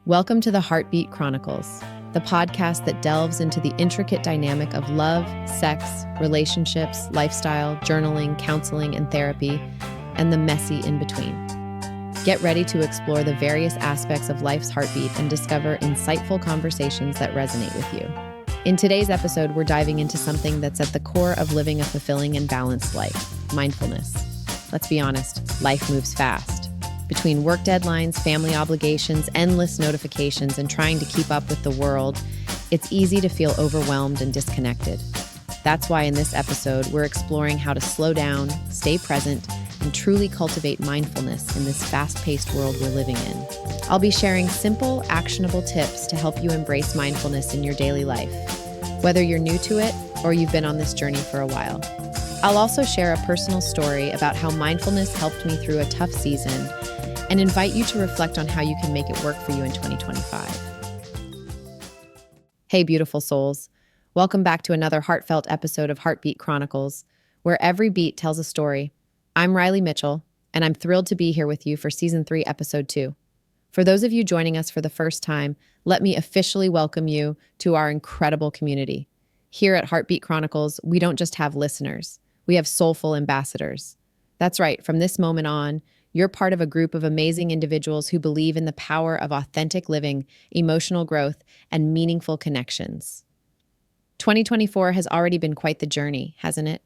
Welcome to the Heartbeat Chronicles, the podcast that delves into the intricate dynamic of love, sex, relationships, lifestyle, journaling, counseling, and therapy, and the messy in between. Get ready to explore the various aspects of life's heartbeat and discover insightful conversations that resonate with you. In today's episode, we're diving into something that's at the core of living a fulfilling and balanced life: mindfulness. Let's be honest, life moves fast. Between work deadlines, family obligations, endless notifications, and trying to keep up with the world, it's easy to feel overwhelmed and disconnected. That's why in this episode, we're exploring how to slow down, stay present, and truly cultivate mindfulness in this fast-paced world we're living in. I'll be sharing simple, actionable tips to help you embrace mindfulness in your daily life, whether you're new to it or you've been on this journey for a while. I'll also share a personal story about how mindfulness helped me through a tough season and invite you to reflect on how you can make it work for you in 2025. Hey, beautiful souls. Welcome back to another heartfelt episode of Heartbeat Chronicles, where every beat tells a story. I'm Riley Mitchell, and I'm thrilled to be here with you for Season 3, Episode 2. For those of you joining us for the first time, let me officially welcome you to our incredible community. Here at Heartbeat Chronicles, we don't just have listeners. We have soulful ambassadors. That's right, from this moment on, you're part of a group of amazing individuals who believe in the power of authentic living, emotional growth, and meaningful connections. 2024 has already been quite the journey, hasn't it?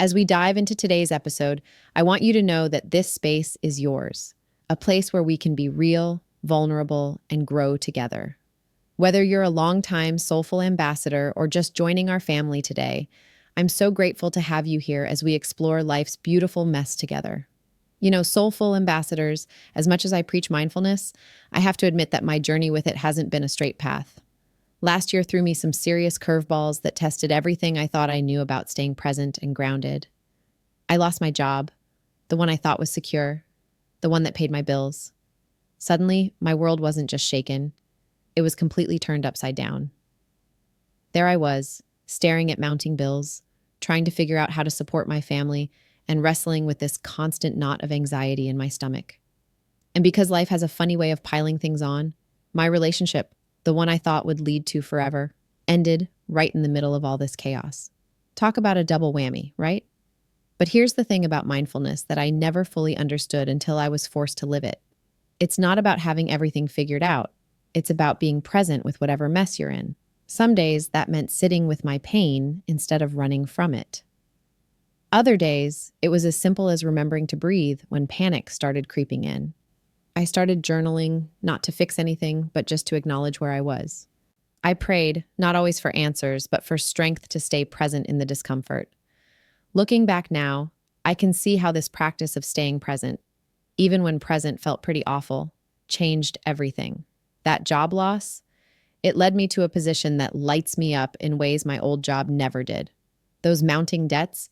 As we dive into today's episode, I want you to know that this space is yours, a place where we can be real, vulnerable, and grow together. Whether you're a longtime soulful ambassador or just joining our family today, I'm so grateful to have you here as we explore life's beautiful mess together. You know, soulful ambassadors, as much as I preach mindfulness, I have to admit that my journey with it hasn't been a straight path. Last year threw me some serious curveballs that tested everything I thought I knew about staying present and grounded. I lost my job, the one I thought was secure, the one that paid my bills. Suddenly, my world wasn't just shaken, it was completely turned upside down. There I was, staring at mounting bills, trying to figure out how to support my family, and wrestling with this constant knot of anxiety in my stomach. And because life has a funny way of piling things on, my relationship, the one I thought would lead to forever, ended right in the middle of all this chaos. Talk about a double whammy, right? But here's the thing about mindfulness that I never fully understood until I was forced to live it. It's not about having everything figured out. It's about being present with whatever mess you're in. Some days that meant sitting with my pain instead of running from it. Other days, it was as simple as remembering to breathe when panic started creeping in. I started journaling, not to fix anything, but just to acknowledge where I was. I prayed, not always for answers, but for strength to stay present in the discomfort. Looking back now, I can see how this practice of staying present, even when present felt pretty awful, changed everything. That job loss, it led me to a position that lights me up in ways my old job never did. Those mounting debts,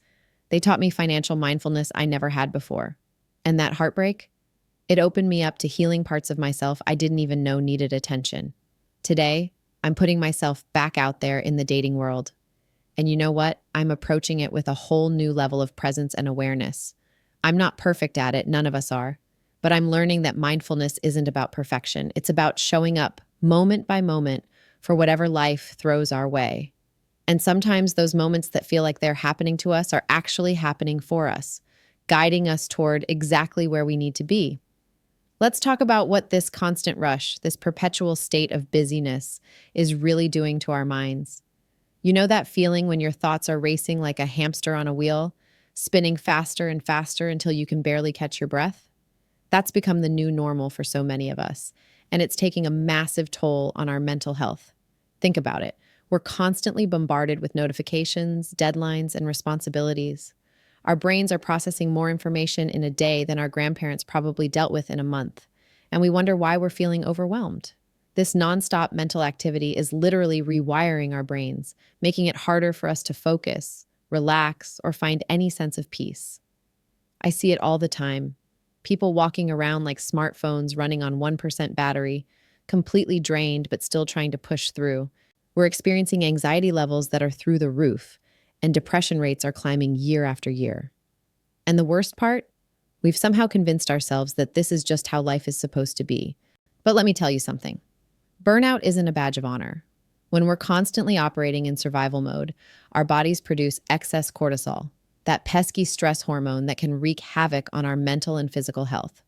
they taught me financial mindfulness I never had before. And that heartbreak, it opened me up to healing parts of myself I didn't even know needed attention. Today, I'm putting myself back out there in the dating world. And you know what? I'm approaching it with a whole new level of presence and awareness. I'm not perfect at it, none of us are. But I'm learning that mindfulness isn't about perfection. It's about showing up moment by moment for whatever life throws our way. And sometimes those moments that feel like they're happening to us are actually happening for us, guiding us toward exactly where we need to be. Let's talk about what this constant rush, this perpetual state of busyness, is really doing to our minds. You know that feeling when your thoughts are racing like a hamster on a wheel, spinning faster and faster until you can barely catch your breath? That's become the new normal for so many of us, and it's taking a massive toll on our mental health. Think about it. We're constantly bombarded with notifications, deadlines, and responsibilities. Our brains are processing more information in a day than our grandparents probably dealt with in a month, and we wonder why we're feeling overwhelmed. This nonstop mental activity is literally rewiring our brains, making it harder for us to focus, relax, or find any sense of peace. I see it all the time. People walking around like smartphones running on 1% battery, completely drained but still trying to push through. We're experiencing anxiety levels that are through the roof, and depression rates are climbing year after year. And the worst part? We've somehow convinced ourselves that this is just how life is supposed to be. But let me tell you something. Burnout isn't a badge of honor. When we're constantly operating in survival mode, our bodies produce excess cortisol, that pesky stress hormone that can wreak havoc on our mental and physical health.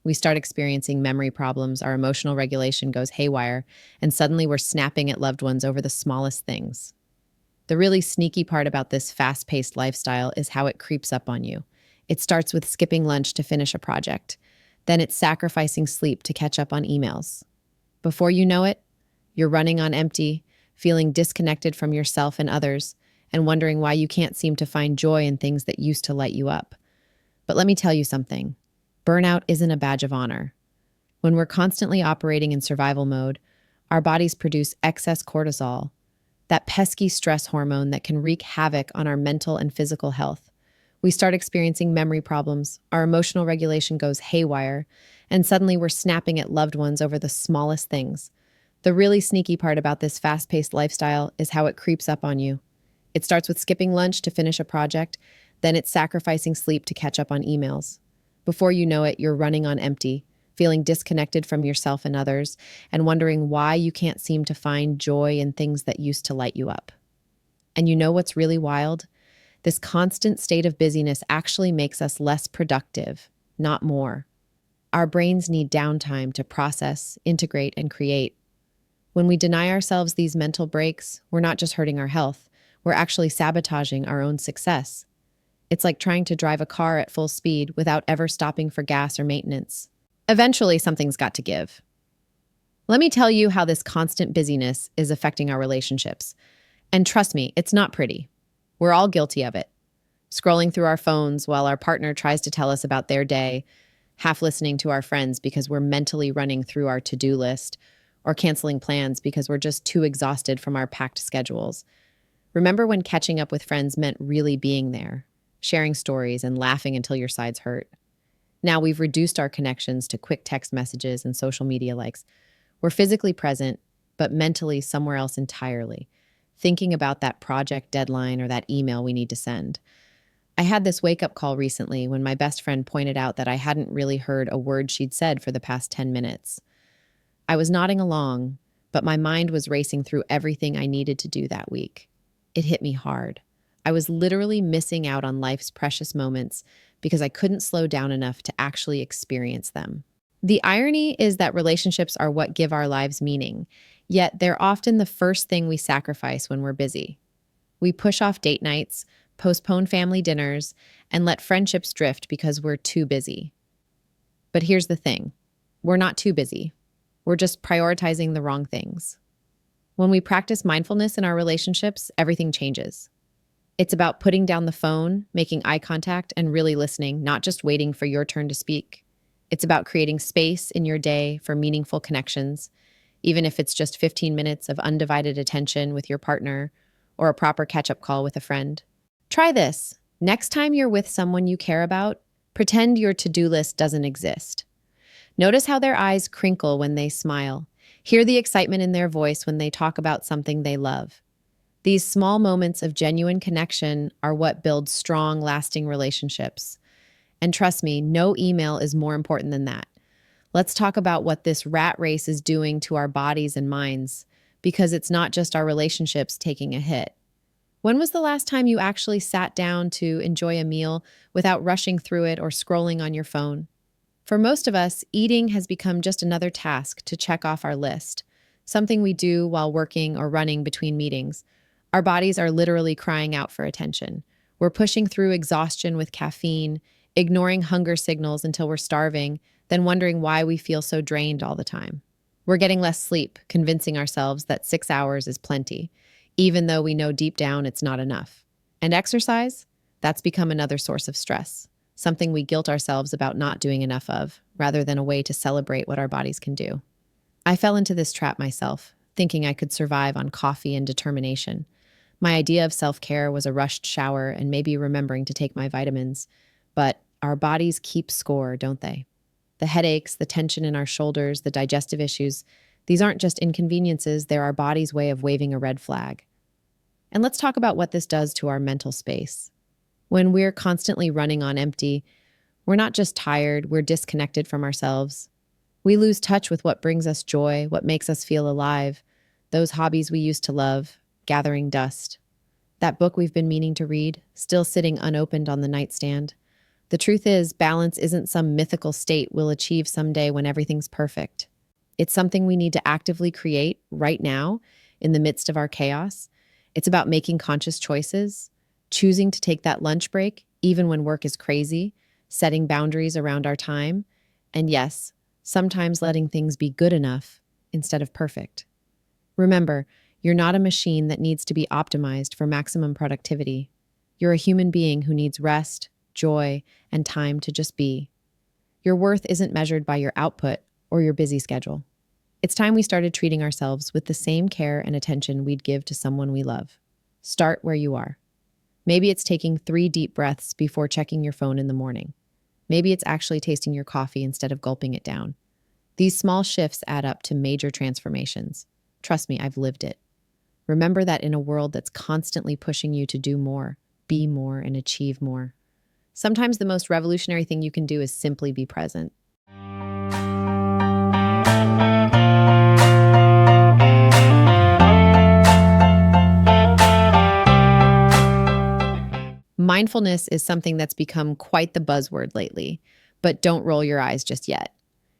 We start experiencing memory problems, our emotional regulation goes haywire, and suddenly we're snapping at loved ones over the smallest things. The really sneaky part about this fast paced lifestyle is how it creeps up on you. It starts with skipping lunch to finish a project, then it's sacrificing sleep to catch up on emails. Before you know it, you're running on empty, feeling disconnected from yourself and others, and wondering why you can't seem to find joy in things that used to light you up. But let me tell you something. Burnout isn't a badge of honor. When we're constantly operating in survival mode, our bodies produce excess cortisol, that pesky stress hormone that can wreak havoc on our mental and physical health. We start experiencing memory problems, our emotional regulation goes haywire, and suddenly we're snapping at loved ones over the smallest things. The really sneaky part about this fast paced lifestyle is how it creeps up on you. It starts with skipping lunch to finish a project, then it's sacrificing sleep to catch up on emails. Before you know it, you're running on empty, feeling disconnected from yourself and others, and wondering why you can't seem to find joy in things that used to light you up. And you know what's really wild? This constant state of busyness actually makes us less productive, not more. Our brains need downtime to process, integrate, and create. When we deny ourselves these mental breaks, we're not just hurting our health, we're actually sabotaging our own success. It's like trying to drive a car at full speed without ever stopping for gas or maintenance. Eventually, something's got to give. Let me tell you how this constant busyness is affecting our relationships. And trust me, it's not pretty. We're all guilty of it. Scrolling through our phones while our partner tries to tell us about their day, half listening to our friends because we're mentally running through our to-do list, or canceling plans because we're just too exhausted from our packed schedules. Remember when catching up with friends meant really being there, sharing stories and laughing until your sides hurt? Now we've reduced our connections to quick text messages and social media likes. We're physically present, but mentally somewhere else entirely, thinking about that project deadline or that email we need to send. I had this wake-up call recently when my best friend pointed out that I hadn't really heard a word she'd said for the past 10 minutes. I was nodding along, but my mind was racing through everything I needed to do that week. It hit me hard. I was literally missing out on life's precious moments because I couldn't slow down enough to actually experience them. The irony is that relationships are what give our lives meaning, yet they're often the first thing we sacrifice when we're busy. We push off date nights, postpone family dinners, and let friendships drift because we're too busy. But here's the thing. We're not too busy. We're just prioritizing the wrong things. When we practice mindfulness in our relationships, everything changes. It's about putting down the phone, making eye contact, and really listening, not just waiting for your turn to speak. It's about creating space in your day for meaningful connections, even if it's just 15 minutes of undivided attention with your partner or a proper catch-up call with a friend. Try this. Next time you're with someone you care about, pretend your to-do list doesn't exist. Notice how their eyes crinkle when they smile. Hear the excitement in their voice when they talk about something they love. These small moments of genuine connection are what builds strong, lasting relationships. And trust me, no email is more important than that. Let's talk about what this rat race is doing to our bodies and minds, because it's not just our relationships taking a hit. When was the last time you actually sat down to enjoy a meal without rushing through it or scrolling on your phone? For most of us, eating has become just another task to check off our list, something we do while working or running between meetings. Our bodies are literally crying out for attention. We're pushing through exhaustion with caffeine, ignoring hunger signals until we're starving, then wondering why we feel so drained all the time. We're getting less sleep, convincing ourselves that 6 hours is plenty, even though we know deep down it's not enough. And exercise? That's become another source of stress, something we guilt ourselves about not doing enough of, rather than a way to celebrate what our bodies can do. I fell into this trap myself, thinking I could survive on coffee and determination. My idea of self-care was a rushed shower and maybe remembering to take my vitamins. But our bodies keep score, don't they? The headaches, the tension in our shoulders, the digestive issues, these aren't just inconveniences, they're our body's way of waving a red flag. And let's talk about what this does to our mental space. When we're constantly running on empty, we're not just tired, we're disconnected from ourselves. We lose touch with what brings us joy, what makes us feel alive, those hobbies we used to love, gathering dust. That book we've been meaning to read, still sitting unopened on the nightstand. The truth is, balance isn't some mythical state we'll achieve someday when everything's perfect. It's something we need to actively create right now in the midst of our chaos. It's about making conscious choices, choosing to take that lunch break, even when work is crazy, setting boundaries around our time, and yes, sometimes letting things be good enough instead of perfect. Remember, you're not a machine that needs to be optimized for maximum productivity. You're a human being who needs rest, joy, and time to just be. Your worth isn't measured by your output or your busy schedule. It's time we started treating ourselves with the same care and attention we'd give to someone we love. Start where you are. Maybe it's taking 3 deep breaths before checking your phone in the morning. Maybe it's actually tasting your coffee instead of gulping it down. These small shifts add up to major transformations. Trust me, I've lived it. Remember that in a world that's constantly pushing you to do more, be more, and achieve more, sometimes the most revolutionary thing you can do is simply be present. Mindfulness is something that's become quite the buzzword lately, but don't roll your eyes just yet.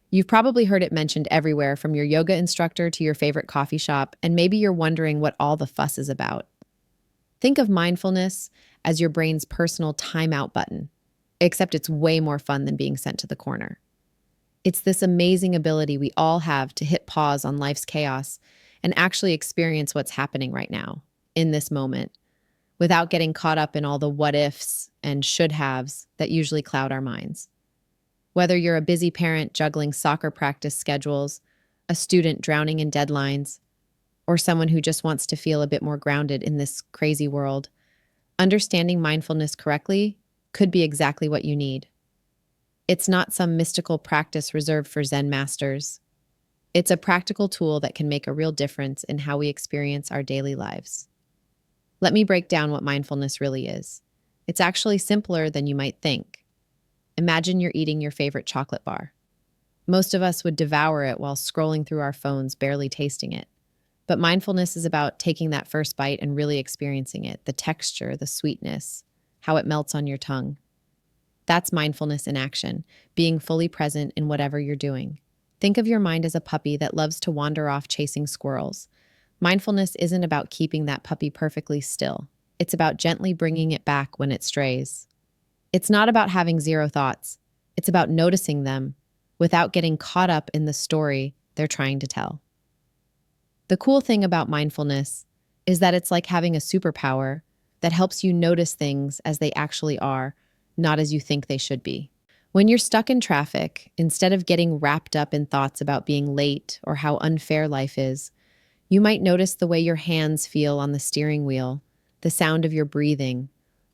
You've probably heard it mentioned everywhere, from your yoga instructor to your favorite coffee shop, and maybe you're wondering what all the fuss is about. Think of mindfulness as your brain's personal timeout button, except it's way more fun than being sent to the corner. It's this amazing ability we all have to hit pause on life's chaos and actually experience what's happening right now, in this moment, without getting caught up in all the what ifs and should haves that usually cloud our minds. Whether you're a busy parent juggling soccer practice schedules, a student drowning in deadlines, or someone who just wants to feel a bit more grounded in this crazy world, understanding mindfulness correctly could be exactly what you need. It's not some mystical practice reserved for Zen masters. It's a practical tool that can make a real difference in how we experience our daily lives. Let me break down what mindfulness really is. It's actually simpler than you might think. Imagine you're eating your favorite chocolate bar. Most of us would devour it while scrolling through our phones, barely tasting it. But mindfulness is about taking that first bite and really experiencing it, the texture, the sweetness, how it melts on your tongue. That's mindfulness in action, being fully present in whatever you're doing. Think of your mind as a puppy that loves to wander off chasing squirrels. Mindfulness isn't about keeping that puppy perfectly still. It's about gently bringing it back when it strays. It's not about having zero thoughts. It's about noticing them without getting caught up in the story they're trying to tell. The cool thing about mindfulness is that it's like having a superpower that helps you notice things as they actually are, not as you think they should be. When you're stuck in traffic, instead of getting wrapped up in thoughts about being late or how unfair life is, you might notice the way your hands feel on the steering wheel, the sound of your breathing,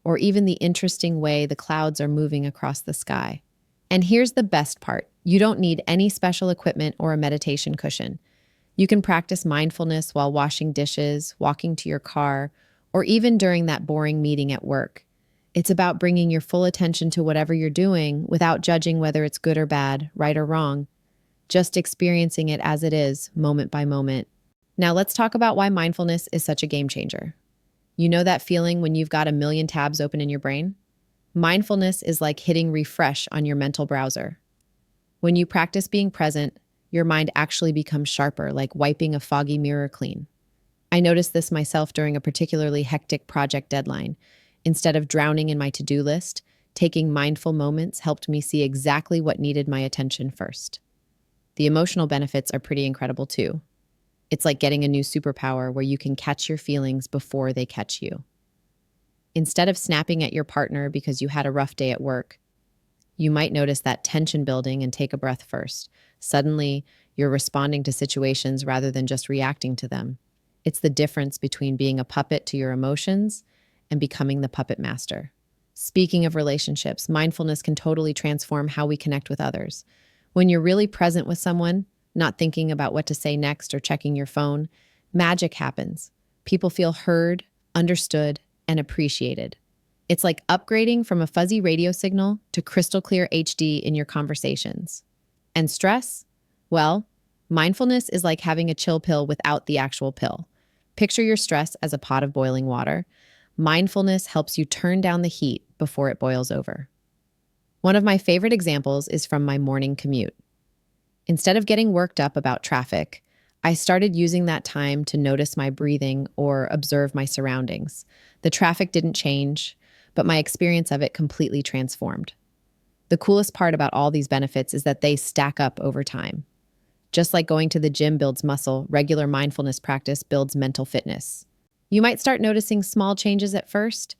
or even the interesting way the clouds are moving across the sky. And here's the best part: you don't need any special equipment or a meditation cushion. You can practice mindfulness while washing dishes, walking to your car, or even during that boring meeting at work. It's about bringing your full attention to whatever you're doing without judging whether it's good or bad, right or wrong, just experiencing it as it is, moment by moment. Now let's talk about why mindfulness is such a game changer. You know that feeling when you've got a million tabs open in your brain? Mindfulness is like hitting refresh on your mental browser. When you practice being present, your mind actually becomes sharper, like wiping a foggy mirror clean. I noticed this myself during a particularly hectic project deadline. Instead of drowning in my to-do list, taking mindful moments helped me see exactly what needed my attention first. The emotional benefits are pretty incredible too. It's like getting a new superpower where you can catch your feelings before they catch you. Instead of snapping at your partner because you had a rough day at work, you might notice that tension building and take a breath first. Suddenly, you're responding to situations rather than just reacting to them. It's the difference between being a puppet to your emotions and becoming the puppet master. Speaking of relationships, mindfulness can totally transform how we connect with others. When you're really present with someone, not thinking about what to say next or checking your phone, magic happens. People feel heard, understood, and appreciated. It's like upgrading from a fuzzy radio signal to crystal clear HD in your conversations. And stress? Well, mindfulness is like having a chill pill without the actual pill. Picture your stress as a pot of boiling water. Mindfulness helps you turn down the heat before it boils over. One of my favorite examples is from my morning commute. Instead of getting worked up about traffic, I started using that time to notice my breathing or observe my surroundings. The traffic didn't change, but my experience of it completely transformed. The coolest part about all these benefits is that they stack up over time. Just like going to the gym builds muscle, regular mindfulness practice builds mental fitness. You might start noticing small changes at first.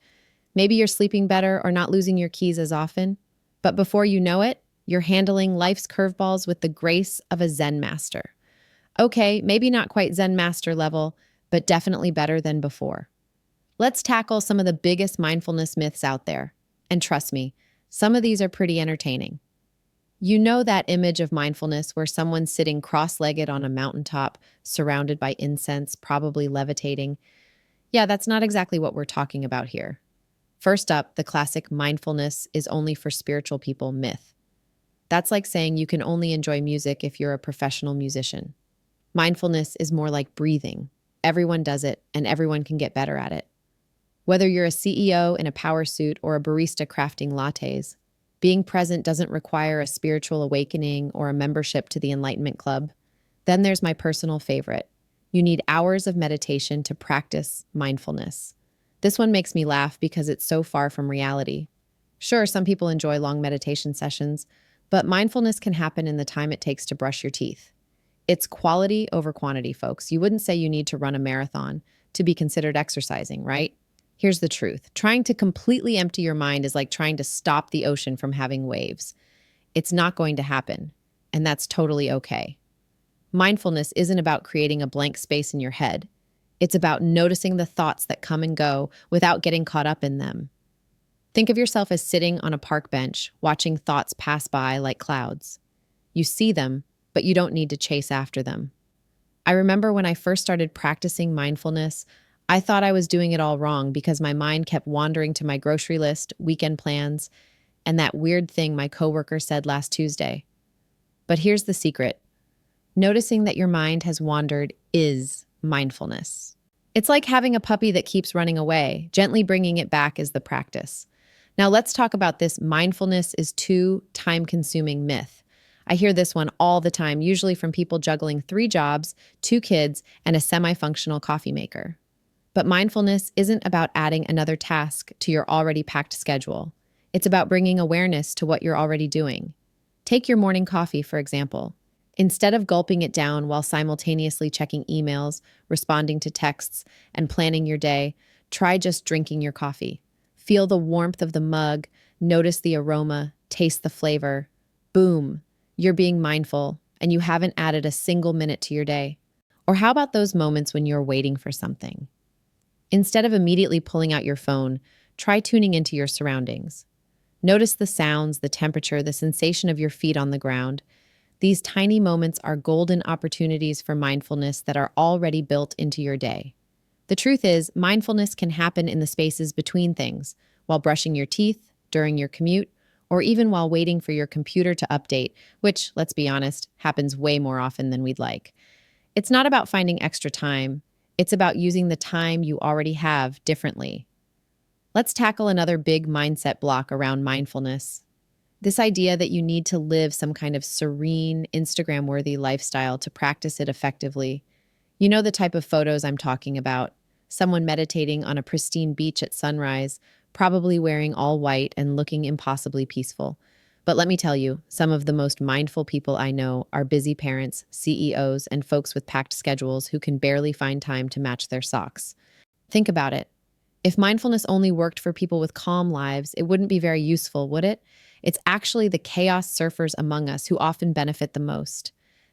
Maybe you're sleeping better or not losing your keys as often. But before you know it, you're handling life's curveballs with the grace of a Zen master. Okay, maybe not quite Zen master level, but definitely better than before. Let's tackle some of the biggest mindfulness myths out there. And trust me, some of these are pretty entertaining. You know that image of mindfulness where someone's sitting cross-legged on a mountaintop, surrounded by incense, probably levitating? Yeah, that's not exactly what we're talking about here. First up, the classic mindfulness is only for spiritual people myth. That's like saying you can only enjoy music if you're a professional musician. Mindfulness is more like breathing. Everyone does it, and everyone can get better at it. Whether you're a CEO in a power suit or a barista crafting lattes, being present doesn't require a spiritual awakening or a membership to the Enlightenment Club. Then there's my personal favorite. You need hours of meditation to practice mindfulness. This one makes me laugh because it's so far from reality. Sure, some people enjoy long meditation sessions, but mindfulness can happen in the time it takes to brush your teeth. It's quality over quantity, folks. You wouldn't say you need to run a marathon to be considered exercising, right? Here's the truth. Trying to completely empty your mind is like trying to stop the ocean from having waves. It's not going to happen, and that's totally okay. Mindfulness isn't about creating a blank space in your head. It's about noticing the thoughts that come and go without getting caught up in them. Think of yourself as sitting on a park bench, watching thoughts pass by like clouds. You see them, but you don't need to chase after them. I remember when I first started practicing mindfulness, I thought I was doing it all wrong because my mind kept wandering to my grocery list, weekend plans, and that weird thing my coworker said last Tuesday. But here's the secret. Noticing that your mind has wandered is mindfulness. It's like having a puppy that keeps running away. Gently bringing it back is the practice. Now let's talk about this mindfulness is too time-consuming myth. I hear this one all the time, usually from people juggling 3 jobs, 2 kids, and a semi-functional coffee maker. But mindfulness isn't about adding another task to your already packed schedule. It's about bringing awareness to what you're already doing. Take your morning coffee, for example. Instead of gulping it down while simultaneously checking emails, responding to texts, and planning your day, try just drinking your coffee. Feel the warmth of the mug, notice the aroma, taste the flavor. Boom, you're being mindful, and you haven't added a single minute to your day. Or how about those moments when you're waiting for something? Instead of immediately pulling out your phone, try tuning into your surroundings. Notice the sounds, the temperature, the sensation of your feet on the ground. These tiny moments are golden opportunities for mindfulness that are already built into your day. The truth is, mindfulness can happen in the spaces between things, while brushing your teeth, during your commute, or even while waiting for your computer to update, which, let's be honest, happens way more often than we'd like. It's not about finding extra time. It's about using the time you already have differently. Let's tackle another big mindset block around mindfulness. This idea that you need to live some kind of serene, Instagram-worthy lifestyle to practice it effectively. You know the type of photos I'm talking about. Someone meditating on a pristine beach at sunrise, probably wearing all white and looking impossibly peaceful. But let me tell you, some of the most mindful people I know are busy parents, CEOs, and folks with packed schedules who can barely find time to match their socks. Think about it. If mindfulness only worked for people with calm lives, it wouldn't be very useful, would it? It's actually the chaos surfers among us who often benefit the most.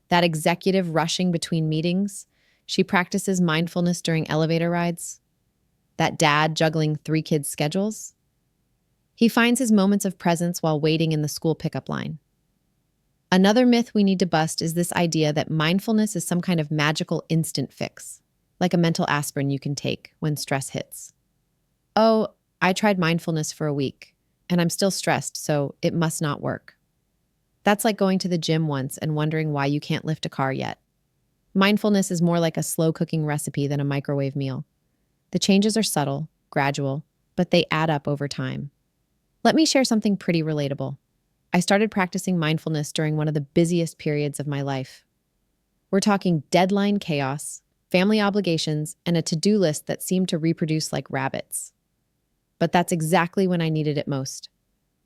That executive rushing between meetings, she practices mindfulness during elevator rides. That dad juggling 3 kids' schedules, he finds his moments of presence while waiting in the school pickup line. Another myth we need to bust is this idea that mindfulness is some kind of magical instant fix, like a mental aspirin you can take when stress hits. Oh, I tried mindfulness for a week, and I'm still stressed, so it must not work. That's like going to the gym once and wondering why you can't lift a car yet. Mindfulness is more like a slow cooking recipe than a microwave meal. The changes are subtle, gradual, but they add up over time. Let me share something pretty relatable. I started practicing mindfulness during one of the busiest periods of my life. We're talking deadline chaos, family obligations, and a to-do list that seemed to reproduce like rabbits. But that's exactly when I needed it most.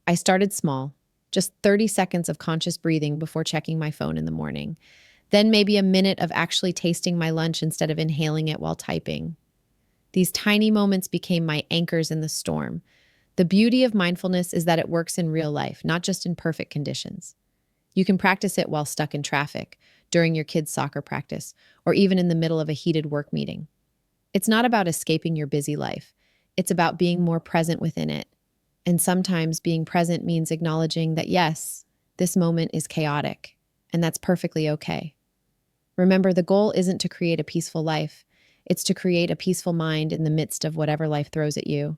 I started small, just 30 seconds of conscious breathing before checking my phone in the morning. Then maybe a minute of actually tasting my lunch instead of inhaling it while typing. These tiny moments became my anchors in the storm. The beauty of mindfulness is that it works in real life, not just in perfect conditions. You can practice it while stuck in traffic, during your kids' soccer practice, or even in the middle of a heated work meeting. It's not about escaping your busy life. It's about being more present within it. And sometimes being present means acknowledging that, yes, this moment is chaotic, and that's perfectly okay. Remember, the goal isn't to create a peaceful life. It's to create a peaceful mind in the midst of whatever life throws at you.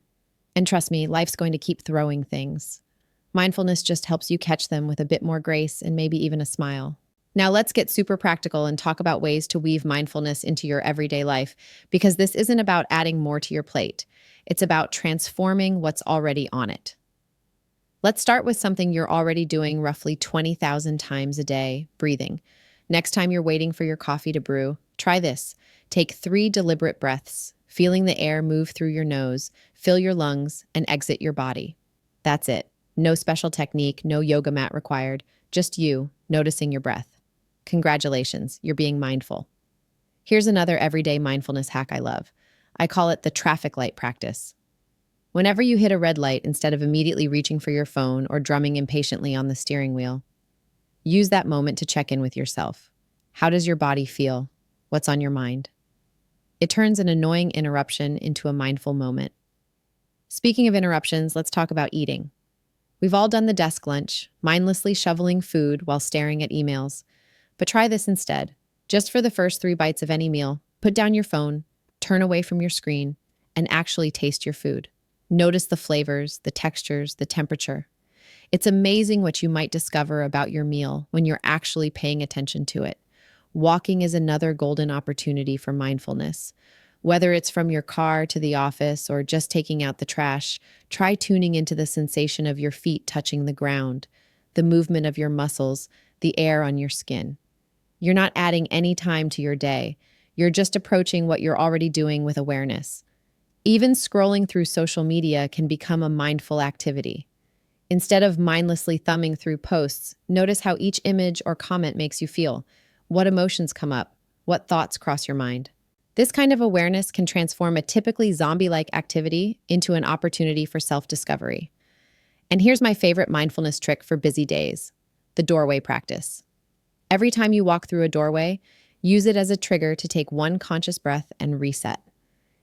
And trust me, life's going to keep throwing things. Mindfulness just helps you catch them with a bit more grace and maybe even a smile. Now let's get super practical and talk about ways to weave mindfulness into your everyday life, because this isn't about adding more to your plate. It's about transforming what's already on it. Let's start with something you're already doing roughly 20,000 times a day, breathing. Next time you're waiting for your coffee to brew, try this. Take 3 deliberate breaths, feeling the air move through your nose, fill your lungs, and exit your body. That's it. No special technique, no yoga mat required, just you noticing your breath. Congratulations, you're being mindful. Here's another everyday mindfulness hack I love. I call it the traffic light practice. Whenever you hit a red light, instead of immediately reaching for your phone or drumming impatiently on the steering wheel, use that moment to check in with yourself. How does your body feel? What's on your mind? It turns an annoying interruption into a mindful moment. Speaking of interruptions, let's talk about eating. We've all done the desk lunch, mindlessly shoveling food while staring at emails. But try this instead. Just for the first 3 bites of any meal, put down your phone, turn away from your screen, and actually taste your food. Notice the flavors, the textures, the temperature. It's amazing what you might discover about your meal when you're actually paying attention to it. Walking is another golden opportunity for mindfulness. Whether it's from your car to the office or just taking out the trash, try tuning into the sensation of your feet touching the ground, the movement of your muscles, the air on your skin. You're not adding any time to your day. You're just approaching what you're already doing with awareness. Even scrolling through social media can become a mindful activity. Instead of mindlessly thumbing through posts, notice how each image or comment makes you feel. What emotions come up? What thoughts cross your mind? This kind of awareness can transform a typically zombie-like activity into an opportunity for self-discovery. And here's my favorite mindfulness trick for busy days: the doorway practice. Every time you walk through a doorway, use it as a trigger to take one conscious breath and reset.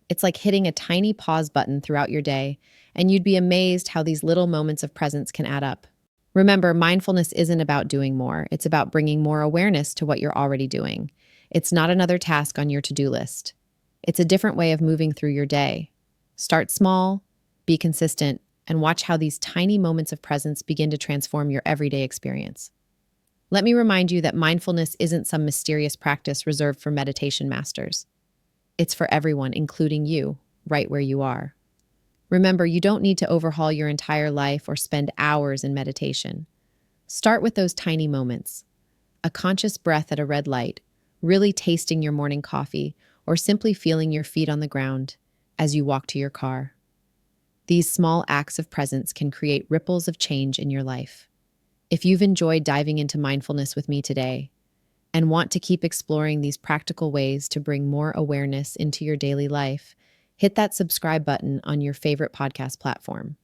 It's like hitting a tiny pause button throughout your day, and you'd be amazed how these little moments of presence can add up. Remember, mindfulness isn't about doing more. It's about bringing more awareness to what you're already doing. It's not another task on your to-do list. It's a different way of moving through your day. Start small, be consistent, and watch how these tiny moments of presence begin to transform your everyday experience. Let me remind you that mindfulness isn't some mysterious practice reserved for meditation masters. It's for everyone, including you, right where you are. Remember, you don't need to overhaul your entire life or spend hours in meditation. Start with those tiny moments. A conscious breath at a red light, really tasting your morning coffee, or simply feeling your feet on the ground as you walk to your car. These small acts of presence can create ripples of change in your life. If you've enjoyed diving into mindfulness with me today and want to keep exploring these practical ways to bring more awareness into your daily life, hit that subscribe button on your favorite podcast platform.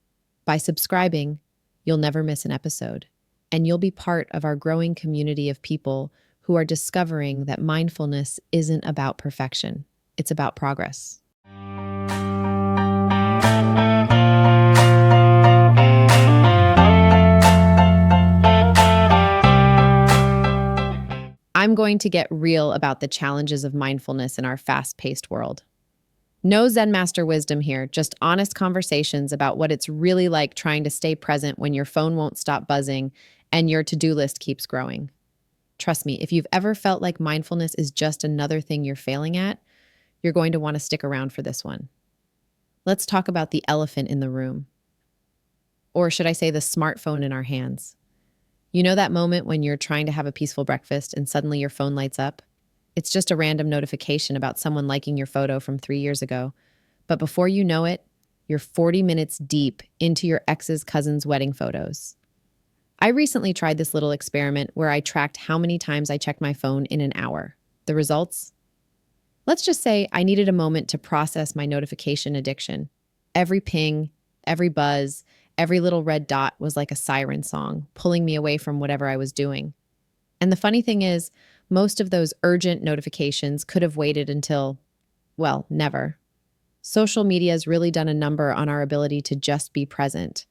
By subscribing, you'll never miss an episode, and you'll be part of our growing community of people who are discovering that mindfulness isn't about perfection, it's about progress. I'm going to get real about the challenges of mindfulness in our fast-paced world. No Zen master wisdom here, just honest conversations about what it's really like trying to stay present when your phone won't stop buzzing and your to-do list keeps growing. Trust me, if you've ever felt like mindfulness is just another thing you're failing at, you're going to want to stick around for this one. Let's talk about the elephant in the room, or should I say the smartphone in our hands. You know that moment when you're trying to have a peaceful breakfast and suddenly your phone lights up? It's just a random notification about someone liking your photo from 3 years ago. But before you know it, you're 40 minutes deep into your ex's cousin's wedding photos. I recently tried this little experiment where I tracked how many times I checked my phone in an hour. The results? Let's just say I needed a moment to process my notification addiction. Every ping, every buzz, every little red dot was like a siren song, pulling me away from whatever I was doing. And the funny thing is, most of those urgent notifications could have waited until, well, never. Social media has really done a number on our ability to just be present.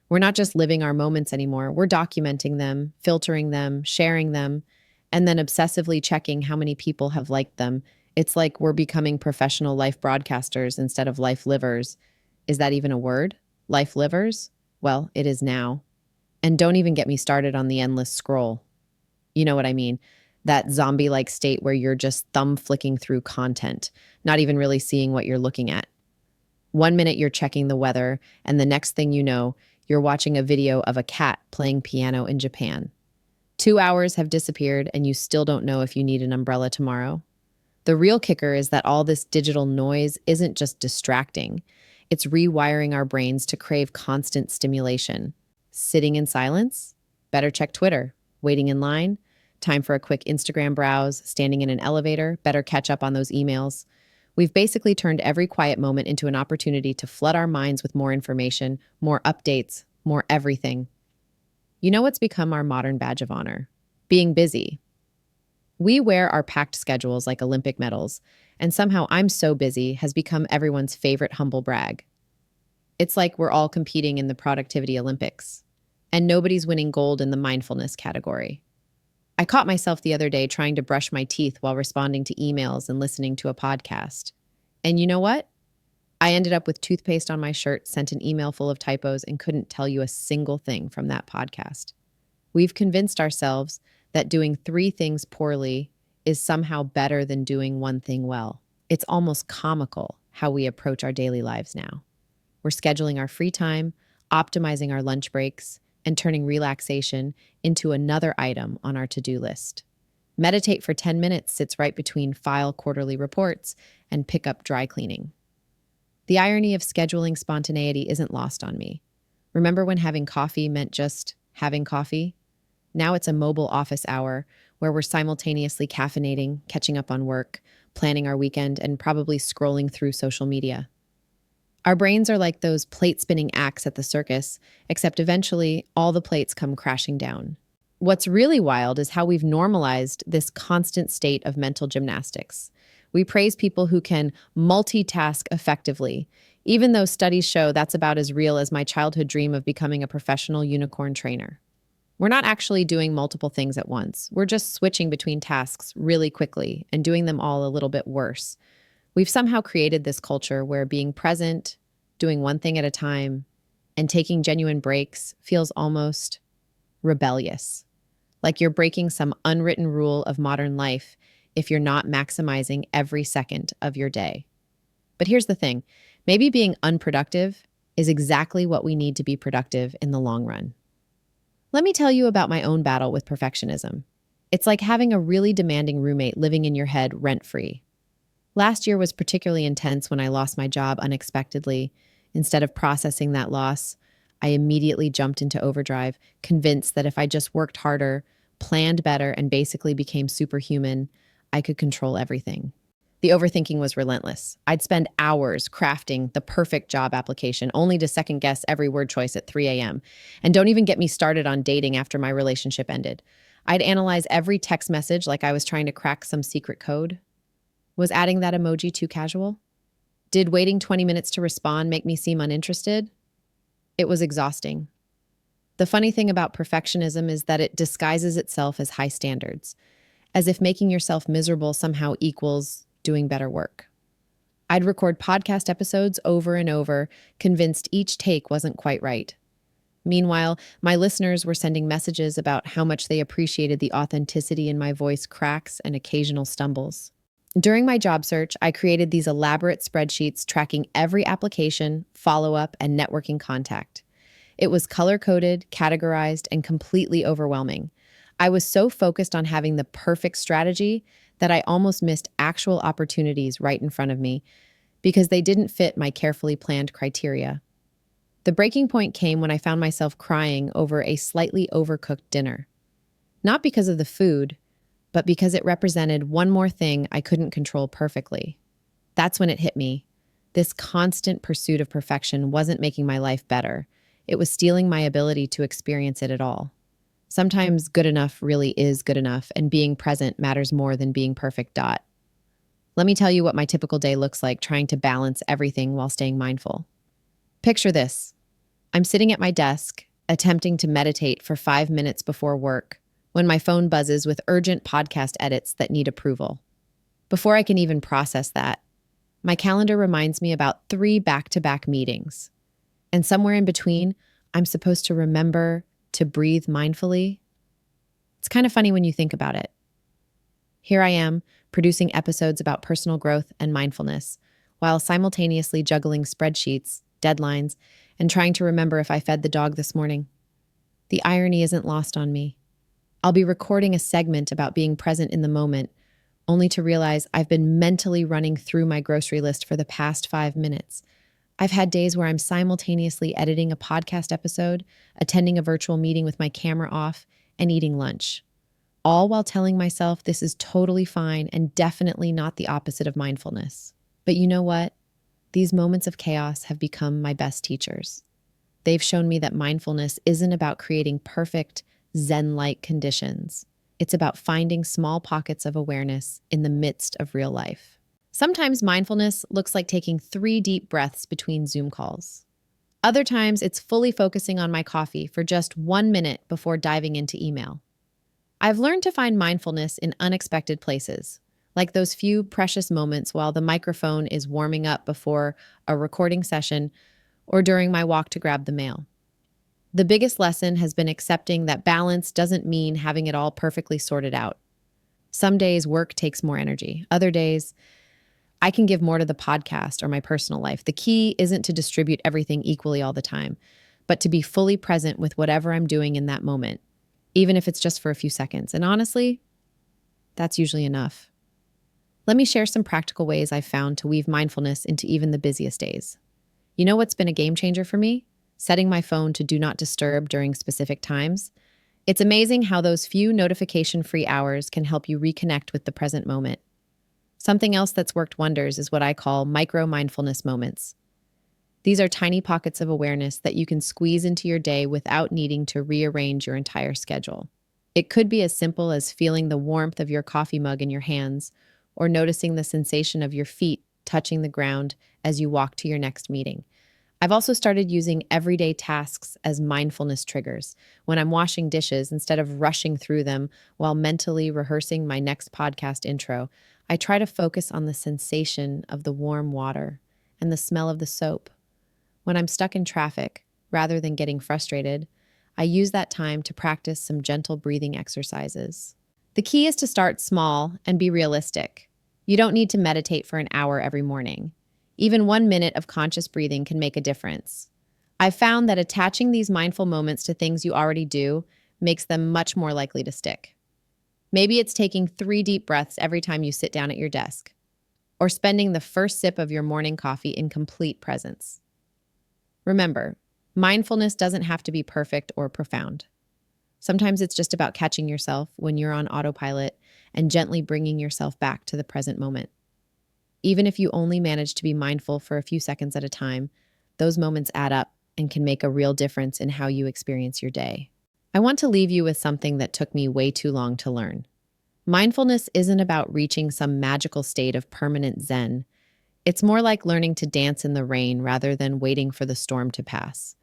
We're not just living our moments anymore. We're documenting them, filtering them, sharing them, and then obsessively checking how many people have liked them. It's like we're becoming professional life broadcasters instead of life livers. Is that even a word? Life livers? Well, it is now. And don't even get me started on the endless scroll. You know what I mean? That zombie-like state where you're just thumb flicking through content, not even really seeing what you're looking at. 1 minute you're checking the weather, and the next thing you know, you're watching a video of a cat playing piano in Japan. 2 hours have disappeared, and you still don't know if you need an umbrella tomorrow. The real kicker is that all this digital noise isn't just distracting. It's rewiring our brains to crave constant stimulation. Sitting in silence? Better check Twitter. Waiting in line? Time for a quick Instagram browse. Standing in an elevator? Better catch up on those emails. We've basically turned every quiet moment into an opportunity to flood our minds with more information, more updates, more everything. You know what's become our modern badge of honor? Being busy. We wear our packed schedules like Olympic medals, and somehow I'm so busy has become everyone's favorite humble brag. It's like we're all competing in the productivity Olympics, and nobody's winning gold in the mindfulness category. I caught myself the other day trying to brush my teeth while responding to emails and listening to a podcast. And you know what? I ended up with toothpaste on my shirt, sent an email full of typos, and couldn't tell you a single thing from that podcast. We've convinced ourselves that doing 3 things poorly is somehow better than doing 1 thing well. It's almost comical how we approach our daily lives now. We're scheduling our free time, optimizing our lunch breaks, and turning relaxation into another item on our to-do list. Meditate for 10 minutes sits right between file quarterly reports and pick up dry cleaning. The irony of scheduling spontaneity isn't lost on me. Remember when having coffee meant just having coffee? Now it's a mobile office hour where we're simultaneously caffeinating, catching up on work, planning our weekend, and probably scrolling through social media. Our brains are like those plate-spinning acts at the circus, except eventually all the plates come crashing down. What's really wild is how we've normalized this constant state of mental gymnastics. We praise people who can multitask effectively, even though studies show that's about as real as my childhood dream of becoming a professional unicorn trainer. We're not actually doing multiple things at once. We're just switching between tasks really quickly and doing them all a little bit worse. We've somehow created this culture where being present, doing 1 thing at a time, and taking genuine breaks feels almost rebellious. Like you're breaking some unwritten rule of modern life if you're not maximizing every second of your day. But here's the thing, maybe being unproductive is exactly what we need to be productive in the long run. Let me tell you about my own battle with perfectionism. It's like having a really demanding roommate living in your head rent-free. Last year was particularly intense when I lost my job unexpectedly. Instead of processing that loss, I immediately jumped into overdrive, convinced that if I just worked harder, planned better, and basically became superhuman, I could control everything. The overthinking was relentless. I'd spend hours crafting the perfect job application, only to second guess every word choice at 3 a.m. And don't even get me started on dating after my relationship ended. I'd analyze every text message like I was trying to crack some secret code. Was adding that emoji too casual? Did waiting 20 minutes to respond make me seem uninterested? It was exhausting. The funny thing about perfectionism is that it disguises itself as high standards, as if making yourself miserable somehow equals doing better work. I'd record podcast episodes over and over, convinced each take wasn't quite right. Meanwhile, my listeners were sending messages about how much they appreciated the authenticity in my voice cracks and occasional stumbles. During my job search, I created these elaborate spreadsheets tracking every application, follow up, and networking contact. It was color coded, categorized, and completely overwhelming. I was so focused on having the perfect strategy that I almost missed actual opportunities right in front of me because they didn't fit my carefully planned criteria. The breaking point came when I found myself crying over a slightly overcooked dinner. Not because of the food, but because it represented one more thing I couldn't control perfectly. That's when it hit me. This constant pursuit of perfection wasn't making my life better. It was stealing my ability to experience it at all. Sometimes good enough really is good enough, and being present matters more than being perfect. Let me tell you what my typical day looks like trying to balance everything while staying mindful. Picture this. I'm sitting at my desk, attempting to meditate for 5 minutes before work, when my phone buzzes with urgent podcast edits that need approval. Before I can even process that, my calendar reminds me about 3 back-to-back meetings. And somewhere in between, I'm supposed to remember to breathe mindfully. It's kind of funny when you think about it. Here I am, producing episodes about personal growth and mindfulness, while simultaneously juggling spreadsheets, deadlines, and trying to remember if I fed the dog this morning. The irony isn't lost on me. I'll be recording a segment about being present in the moment, only to realize I've been mentally running through my grocery list for the past 5 minutes. I've had days where I'm simultaneously editing a podcast episode, attending a virtual meeting with my camera off, and eating lunch, all while telling myself this is totally fine and definitely not the opposite of mindfulness. But you know what? These moments of chaos have become my best teachers. They've shown me that mindfulness isn't about creating perfect, Zen-like conditions. It's about finding small pockets of awareness in the midst of real life. Sometimes mindfulness looks like taking 3 deep breaths between Zoom calls. Other times, it's fully focusing on my coffee for just 1 minute before diving into email. I've learned to find mindfulness in unexpected places, like those few precious moments while the microphone is warming up before a recording session or during my walk to grab the mail. The biggest lesson has been accepting that balance doesn't mean having it all perfectly sorted out. Some days work takes more energy. Other days, I can give more to the podcast or my personal life. The key isn't to distribute everything equally all the time, but to be fully present with whatever I'm doing in that moment, even if it's just for a few seconds. And honestly, that's usually enough. Let me share some practical ways I've found to weave mindfulness into even the busiest days. You know what's been a game changer for me? Setting my phone to do not disturb during specific times. It's amazing how those few notification-free hours can help you reconnect with the present moment. Something else that's worked wonders is what I call micro-mindfulness moments. These are tiny pockets of awareness that you can squeeze into your day without needing to rearrange your entire schedule. It could be as simple as feeling the warmth of your coffee mug in your hands, or noticing the sensation of your feet touching the ground as you walk to your next meeting. I've also started using everyday tasks as mindfulness triggers. When I'm washing dishes, instead of rushing through them while mentally rehearsing my next podcast intro, I try to focus on the sensation of the warm water and the smell of the soap. When I'm stuck in traffic, rather than getting frustrated, I use that time to practice some gentle breathing exercises. The key is to start small and be realistic. You don't need to meditate for an hour every morning. Even 1 minute of conscious breathing can make a difference. I've found that attaching these mindful moments to things you already do makes them much more likely to stick. Maybe it's taking 3 deep breaths every time you sit down at your desk, or spending the first sip of your morning coffee in complete presence. Remember, mindfulness doesn't have to be perfect or profound. Sometimes it's just about catching yourself when you're on autopilot and gently bringing yourself back to the present moment. Even if you only manage to be mindful for a few seconds at a time, those moments add up and can make a real difference in how you experience your day. I want to leave you with something that took me way too long to learn. Mindfulness isn't about reaching some magical state of permanent zen. It's more like learning to dance in the rain rather than waiting for the storm to pass.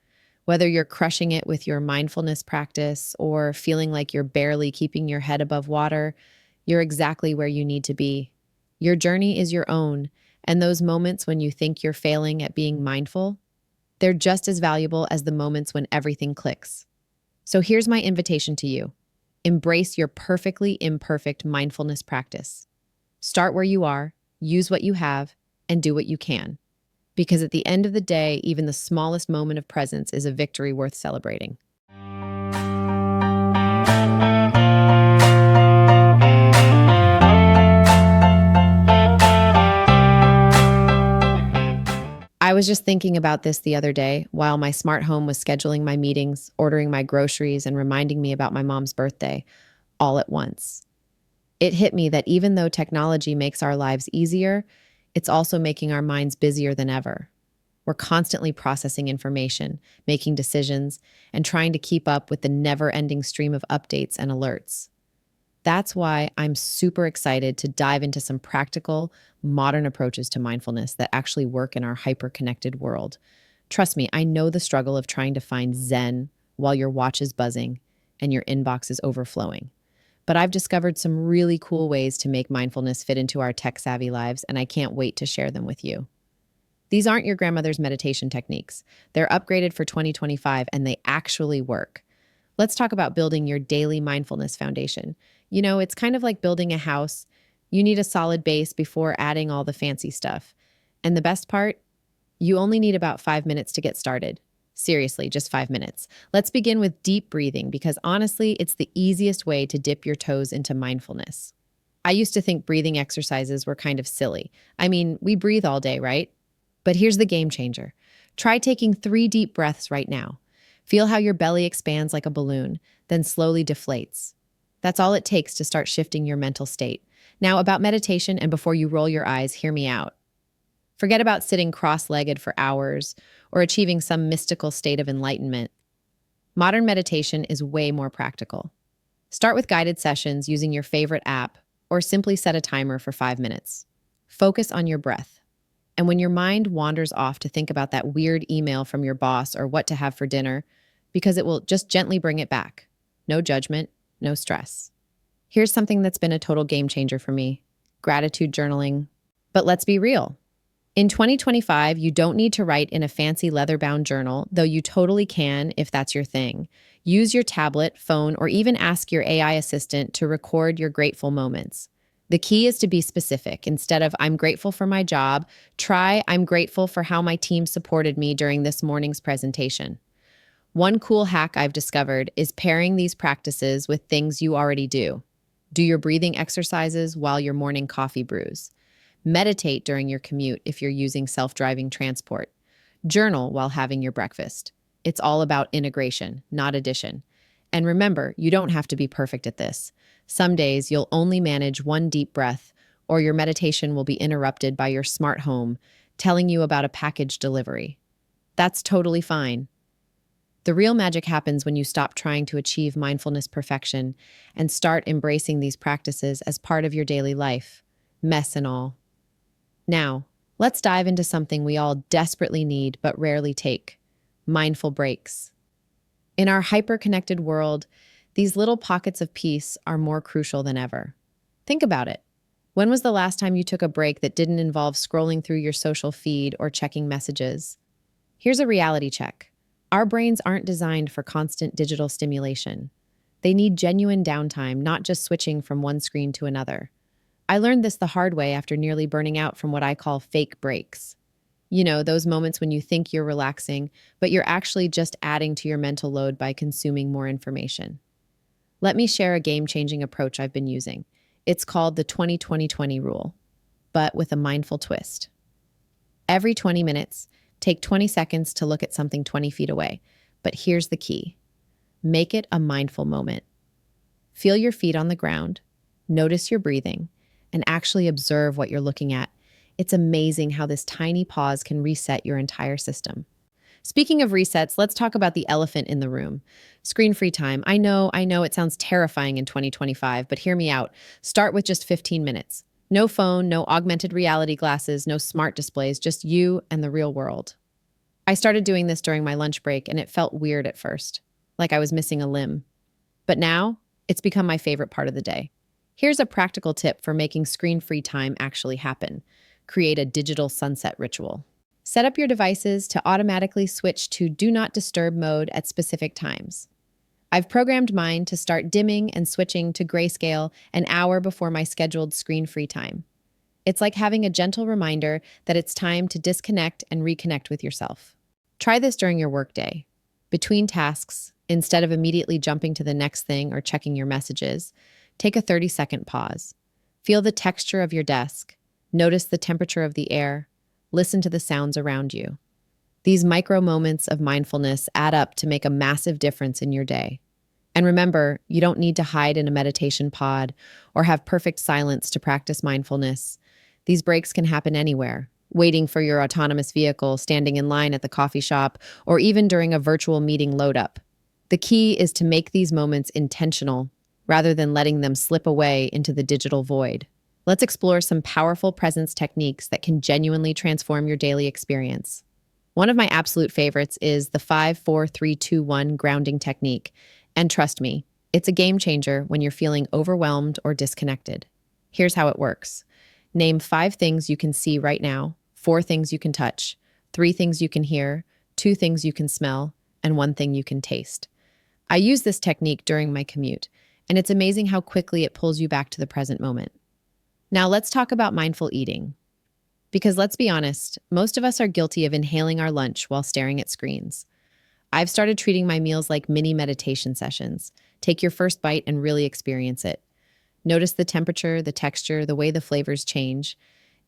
Whether you're crushing it with your mindfulness practice or feeling like you're barely keeping your head above water, you're exactly where you need to be. Your journey is your own, and those moments when you think you're failing at being mindful, They're just as valuable as the moments when everything clicks. So here's my invitation to you. Embrace your perfectly imperfect mindfulness practice. Start where you are, use what you have, and do what you can. Because at the end of the day, even the smallest moment of presence is a victory worth celebrating. I was just thinking about this the other day while my smart home was scheduling my meetings, ordering my groceries, and reminding me about my mom's birthday all at once. It hit me that even though technology makes our lives easier, it's also making our minds busier than ever. We're constantly processing information, making decisions, and trying to keep up with the never ending stream of updates and alerts. That's why I'm super excited to dive into some practical, modern approaches to mindfulness that actually work in our hyper connected world. Trust me, I know the struggle of trying to find Zen while your watch is buzzing and your inbox is overflowing. But I've discovered some really cool ways to make mindfulness fit into our tech savvy lives, and I can't wait to share them with you. These aren't your grandmother's meditation techniques. They're upgraded for 2025 and they actually work. Let's talk about building your daily mindfulness foundation. It's kind of like building a house. You need a solid base before adding all the fancy stuff. And the best part, you only need about 5 minutes to get started. Seriously, just 5 minutes. Let's begin with deep breathing because honestly, it's the easiest way to dip your toes into mindfulness. I used to think breathing exercises were kind of silly. I mean, we breathe all day, right? But here's the game changer. Try taking 3 deep breaths right now. Feel how your belly expands like a balloon, then slowly deflates. That's all it takes to start shifting your mental state. Now, about meditation, and before you roll your eyes, hear me out. Forget about sitting cross legged for hours or achieving some mystical state of enlightenment. Modern meditation is way more practical. Start with guided sessions using your favorite app or simply set a timer for 5 minutes. Focus on your breath. And when your mind wanders off to think about that weird email from your boss or what to have for dinner, because it will just gently bring it back. No judgment, no stress. Here's something that's been a total game changer for me: gratitude journaling. But let's be real. In 2025, you don't need to write in a fancy leather-bound journal, though you totally can if that's your thing. Use your tablet, phone, or even ask your AI assistant to record your grateful moments. The key is to be specific. Instead of "I'm grateful for my job," try "I'm grateful for how my team supported me during this morning's presentation." One cool hack I've discovered is pairing these practices with things you already do. Do your breathing exercises while your morning coffee brews. Meditate during your commute if you're using self-driving transport. Journal while having your breakfast. It's all about integration, not addition. And remember, you don't have to be perfect at this. Some days you'll only manage 1 deep breath, or your meditation will be interrupted by your smart home telling you about a package delivery. That's totally fine. The real magic happens when you stop trying to achieve mindfulness perfection and start embracing these practices as part of your daily life, mess and all. Now, let's dive into something we all desperately need but rarely take: mindful breaks. In our hyper-connected world, these little pockets of peace are more crucial than ever. Think about it. When was the last time you took a break that didn't involve scrolling through your social feed or checking messages? Here's a reality check. Our brains aren't designed for constant digital stimulation. They need genuine downtime, not just switching from one screen to another. I learned this the hard way after nearly burning out from what I call fake breaks. Those moments when you think you're relaxing, but you're actually just adding to your mental load by consuming more information. Let me share a game-changing approach I've been using. It's called the 20-20-20 rule, but with a mindful twist. Every 20 minutes, take 20 seconds to look at something 20 feet away. But here's the key. Make it a mindful moment. Feel your feet on the ground, notice your breathing, and actually observe what you're looking at. It's amazing how this tiny pause can reset your entire system. Speaking of resets, let's talk about the elephant in the room: screen-free time. I know it sounds terrifying in 2025, but hear me out. Start with just 15 minutes. No phone, no augmented reality glasses, no smart displays, just you and the real world. I started doing this during my lunch break, and it felt weird at first, like I was missing a limb. But now, it's become my favorite part of the day. Here's a practical tip for making screen-free time actually happen. Create a digital sunset ritual. Set up your devices to automatically switch to Do Not Disturb mode at specific times. I've programmed mine to start dimming and switching to grayscale an hour before my scheduled screen-free time. It's like having a gentle reminder that it's time to disconnect and reconnect with yourself. Try this during your workday. Between tasks, instead of immediately jumping to the next thing or checking your messages, take a 30-second pause. Feel the texture of your desk. Notice the temperature of the air. Listen to the sounds around you. These micro moments of mindfulness add up to make a massive difference in your day. And remember, you don't need to hide in a meditation pod or have perfect silence to practice mindfulness. These breaks can happen anywhere, waiting for your autonomous vehicle, standing in line at the coffee shop, or even during a virtual meeting load-up. The key is to make these moments intentional rather than letting them slip away into the digital void. Let's explore some powerful presence techniques that can genuinely transform your daily experience. One of my absolute favorites is the 5-4-3-2-1 grounding technique. And trust me, it's a game changer when you're feeling overwhelmed or disconnected. Here's how it works. Name 5 things you can see right now, 4 things you can touch, 3 things you can hear, 2 things you can smell, and 1 thing you can taste. I use this technique during my commute, and it's amazing how quickly it pulls you back to the present moment. Now let's talk about mindful eating. Because let's be honest, most of us are guilty of inhaling our lunch while staring at screens. I've started treating my meals like mini meditation sessions. Take your first bite and really experience it. Notice the temperature, the texture, the way the flavors change.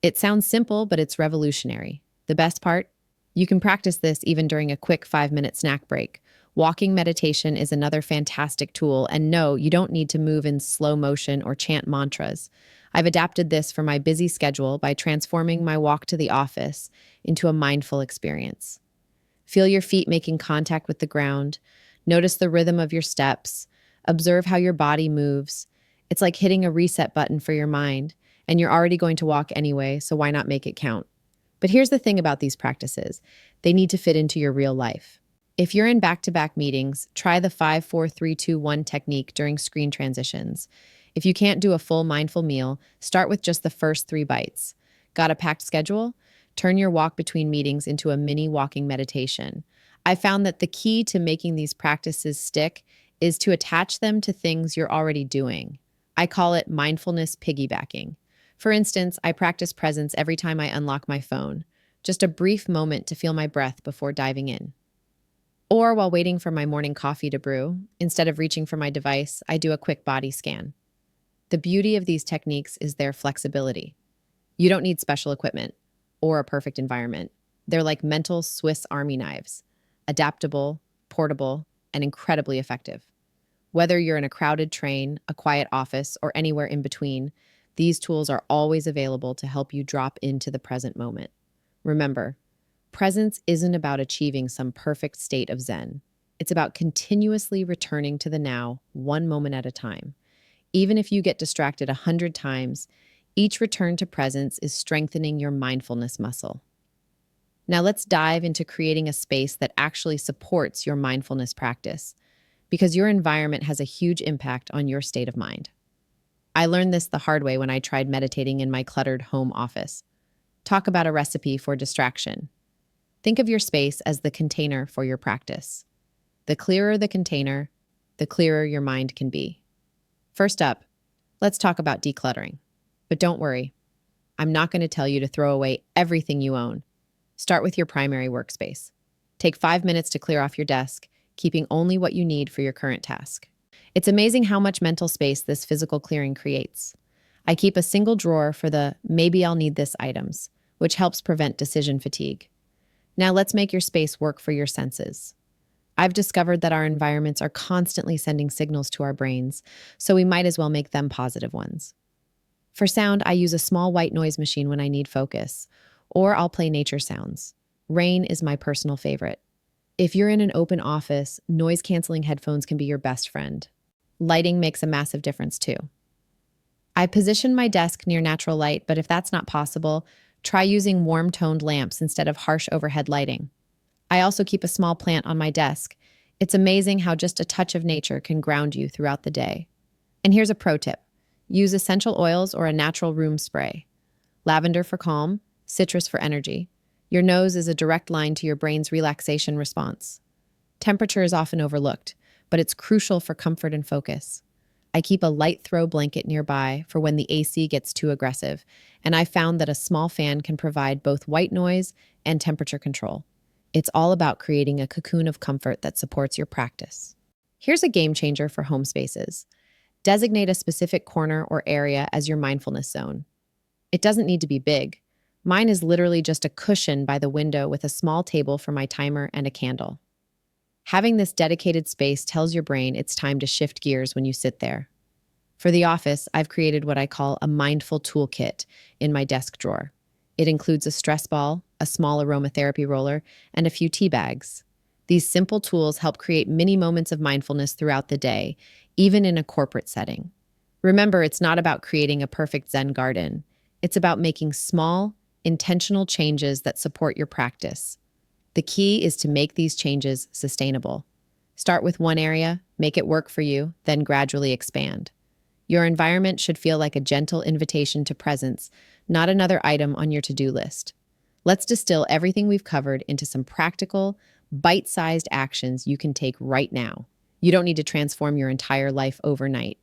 It sounds simple, but it's revolutionary. The best part? You can practice this even during a quick 5-minute snack break. Walking meditation is another fantastic tool, and no, you don't need to move in slow motion or chant mantras. I've adapted this for my busy schedule by transforming my walk to the office into a mindful experience. Feel your feet making contact with the ground. Notice the rhythm of your steps. Observe how your body moves. It's like hitting a reset button for your mind, and you're already going to walk anyway, so why not make it count? But here's the thing about these practices. They need to fit into your real life. If you're in back-to-back meetings, try the 5-4-3-2-1 technique during screen transitions. If you can't do a full mindful meal, start with just the first 3 bites. Got a packed schedule? Turn your walk between meetings into a mini walking meditation. I found that the key to making these practices stick is to attach them to things you're already doing. I call it mindfulness piggybacking. For instance, I practice presence every time I unlock my phone, just a brief moment to feel my breath before diving in. Or while waiting for my morning coffee to brew, instead of reaching for my device, I do a quick body scan. The beauty of these techniques is their flexibility. You don't need special equipment or a perfect environment. They're like mental Swiss Army knives, adaptable, portable, and incredibly effective. Whether you're in a crowded train, a quiet office, or anywhere in between, these tools are always available to help you drop into the present moment. Remember, presence isn't about achieving some perfect state of Zen. It's about continuously returning to the now, one moment at a time. Even if you get distracted 100 times, each return to presence is strengthening your mindfulness muscle. Now let's dive into creating a space that actually supports your mindfulness practice, because your environment has a huge impact on your state of mind. I learned this the hard way when I tried meditating in my cluttered home office. Talk about a recipe for distraction. Think of your space as the container for your practice. The clearer the container, the clearer your mind can be. First up, let's talk about decluttering. But don't worry, I'm not going to tell you to throw away everything you own. Start with your primary workspace. Take 5 minutes to clear off your desk, keeping only what you need for your current task. It's amazing how much mental space this physical clearing creates. I keep a single drawer for the maybe I'll need this items, which helps prevent decision fatigue. Now let's make your space work for your senses. I've discovered that our environments are constantly sending signals to our brains, so we might as well make them positive ones. For sound, I use a small white noise machine when I need focus, or I'll play nature sounds. Rain is my personal favorite. If you're in an open office, noise-canceling headphones can be your best friend. Lighting makes a massive difference too. I position my desk near natural light, but if that's not possible, try using warm-toned lamps instead of harsh overhead lighting. I also keep a small plant on my desk. It's amazing how just a touch of nature can ground you throughout the day. And here's a pro tip. Use essential oils or a natural room spray. Lavender for calm, citrus for energy. Your nose is a direct line to your brain's relaxation response. Temperature is often overlooked, but it's crucial for comfort and focus. I keep a light throw blanket nearby for when the AC gets too aggressive, and I found that a small fan can provide both white noise and temperature control. It's all about creating a cocoon of comfort that supports your practice. Here's a game changer for home spaces. Designate a specific corner or area as your mindfulness zone. It doesn't need to be big. Mine is literally just a cushion by the window with a small table for my timer and a candle. Having this dedicated space tells your brain it's time to shift gears when you sit there. For the office, I've created what I call a mindful toolkit in my desk drawer. It includes a stress ball, a small aromatherapy roller, and a few tea bags. These simple tools help create mini moments of mindfulness throughout the day, even in a corporate setting. Remember, it's not about creating a perfect Zen garden. It's about making small, intentional changes that support your practice. The key is to make these changes sustainable. Start with one area, make it work for you, then gradually expand. Your environment should feel like a gentle invitation to presence, not another item on your to-do list. Let's distill everything we've covered into some practical, bite-sized actions you can take right now. You don't need to transform your entire life overnight.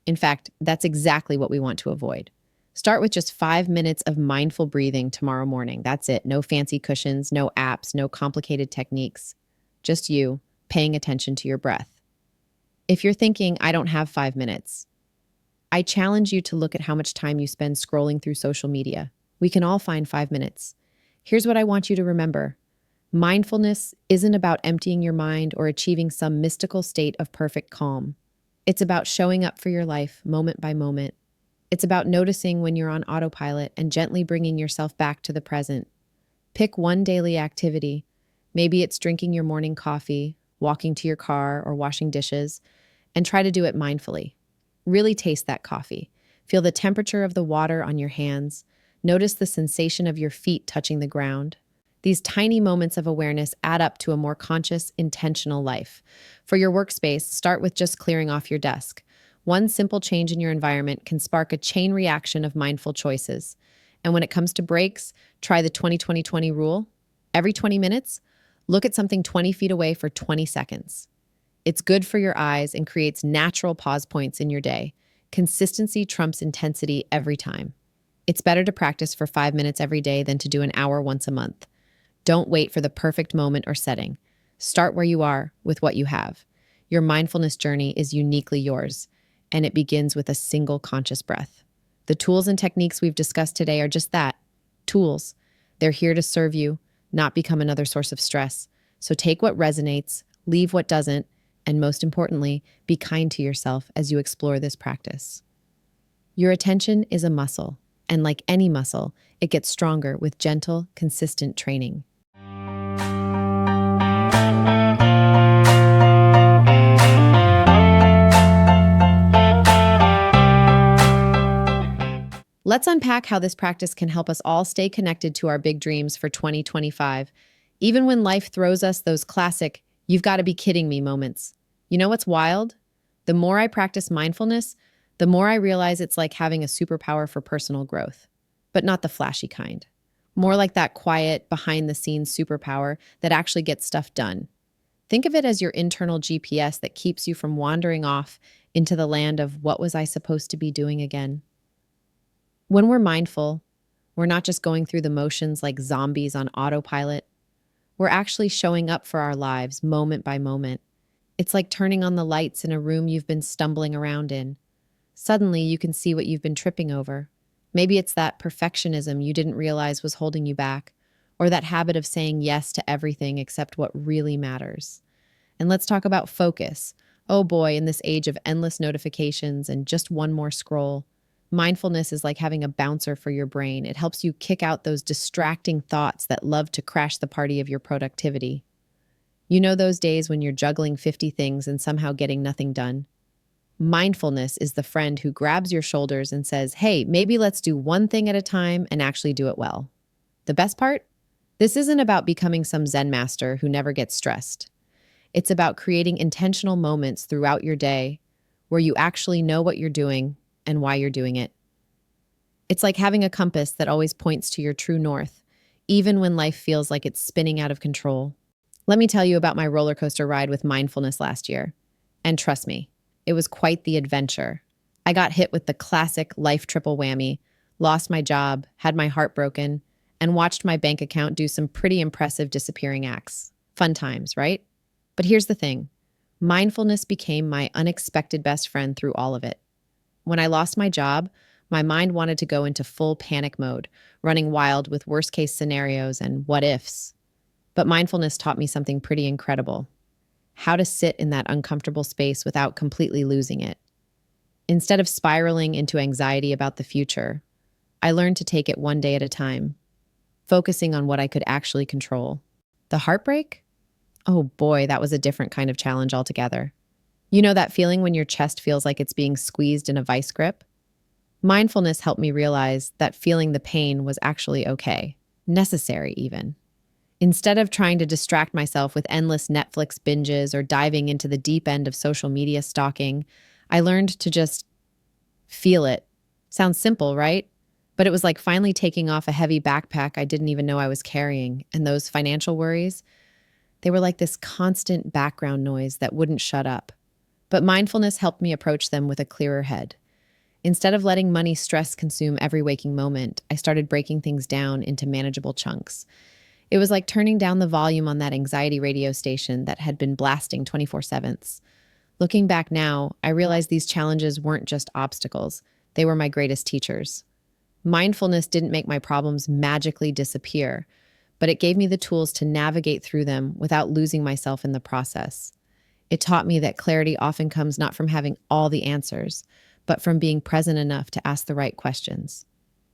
In fact, that's exactly what we want to avoid. Start with just 5 minutes of mindful breathing tomorrow morning. That's it. No fancy cushions, no apps, no complicated techniques. Just you paying attention to your breath. If you're thinking, I don't have 5 minutes, I challenge you to look at how much time you spend scrolling through social media. We can all find 5 minutes. Here's what I want you to remember. Mindfulness isn't about emptying your mind or achieving some mystical state of perfect calm. It's about showing up for your life moment by moment. It's about noticing when you're on autopilot and gently bringing yourself back to the present. Pick one daily activity. Maybe it's drinking your morning coffee, walking to your car, or washing dishes, and try to do it mindfully. Really taste that coffee. Feel the temperature of the water on your hands. Notice the sensation of your feet touching the ground. These tiny moments of awareness add up to a more conscious, intentional life. For your workspace, start with just clearing off your desk. One simple change in your environment can spark a chain reaction of mindful choices. And when it comes to breaks, try the 20-20-20 rule. Every 20 minutes, look at something 20 feet away for 20 seconds. It's good for your eyes and creates natural pause points in your day. Consistency trumps intensity every time. It's better to practice for 5 minutes every day than to do an hour once a month. Don't wait for the perfect moment or setting. Start where you are with what you have. Your mindfulness journey is uniquely yours, and it begins with a single conscious breath. The tools and techniques we've discussed today are just that, tools. They're here to serve you, not become another source of stress. So take what resonates, leave what doesn't, and most importantly, be kind to yourself as you explore this practice. Your attention is a muscle, and like any muscle, it gets stronger with gentle, consistent training. Let's unpack how this practice can help us all stay connected to our big dreams for 2025, even when life throws us those classic, you've got to be kidding me moments. You know what's wild? The more I practice mindfulness, the more I realize it's like having a superpower for personal growth, but not the flashy kind. More like that quiet, behind-the-scenes superpower that actually gets stuff done. Think of it as your internal GPS that keeps you from wandering off into the land of what was I supposed to be doing again. When we're mindful, we're not just going through the motions like zombies on autopilot. We're actually showing up for our lives moment by moment. It's like turning on the lights in a room you've been stumbling around in. Suddenly, you can see what you've been tripping over. Maybe it's that perfectionism you didn't realize was holding you back, or that habit of saying yes to everything except what really matters. And let's talk about focus. Oh boy, in this age of endless notifications and just one more scroll, mindfulness is like having a bouncer for your brain. It helps you kick out those distracting thoughts that love to crash the party of your productivity. You know those days when you're juggling 50 things and somehow getting nothing done? Mindfulness is the friend who grabs your shoulders and says, hey, maybe let's do one thing at a time and actually do it well. The best part? This isn't about becoming some Zen master who never gets stressed. It's about creating intentional moments throughout your day where you actually know what you're doing and why you're doing it. It's like having a compass that always points to your true north, even when life feels like it's spinning out of control. Let me tell you about my roller coaster ride with mindfulness last year. And trust me, it was quite the adventure. I got hit with the classic life triple whammy, lost my job, had my heart broken, and watched my bank account do some pretty impressive disappearing acts. Fun times, right? But here's the thing. Mindfulness became my unexpected best friend through all of it. When I lost my job, my mind wanted to go into full panic mode, running wild with worst case scenarios and what ifs. But mindfulness taught me something pretty incredible: how to sit in that uncomfortable space without completely losing it. Instead of spiraling into anxiety about the future, I learned to take it one day at a time, focusing on what I could actually control. The heartbreak? Oh boy, that was a different kind of challenge altogether. You know that feeling when your chest feels like it's being squeezed in a vice grip? Mindfulness helped me realize that feeling the pain was actually okay, necessary even. Instead of trying to distract myself with endless Netflix binges or diving into the deep end of social media stalking, I learned to just feel it. Sounds simple, right? But it was like finally taking off a heavy backpack I didn't even know I was carrying, and those financial worries, they were like this constant background noise that wouldn't shut up. But mindfulness helped me approach them with a clearer head. Instead of letting money stress consume every waking moment, I started breaking things down into manageable chunks. It was like turning down the volume on that anxiety radio station that had been blasting 24/7. Looking back now, I realized these challenges weren't just obstacles, they were my greatest teachers. Mindfulness didn't make my problems magically disappear, but it gave me the tools to navigate through them without losing myself in the process. It taught me that clarity often comes not from having all the answers, but from being present enough to ask the right questions.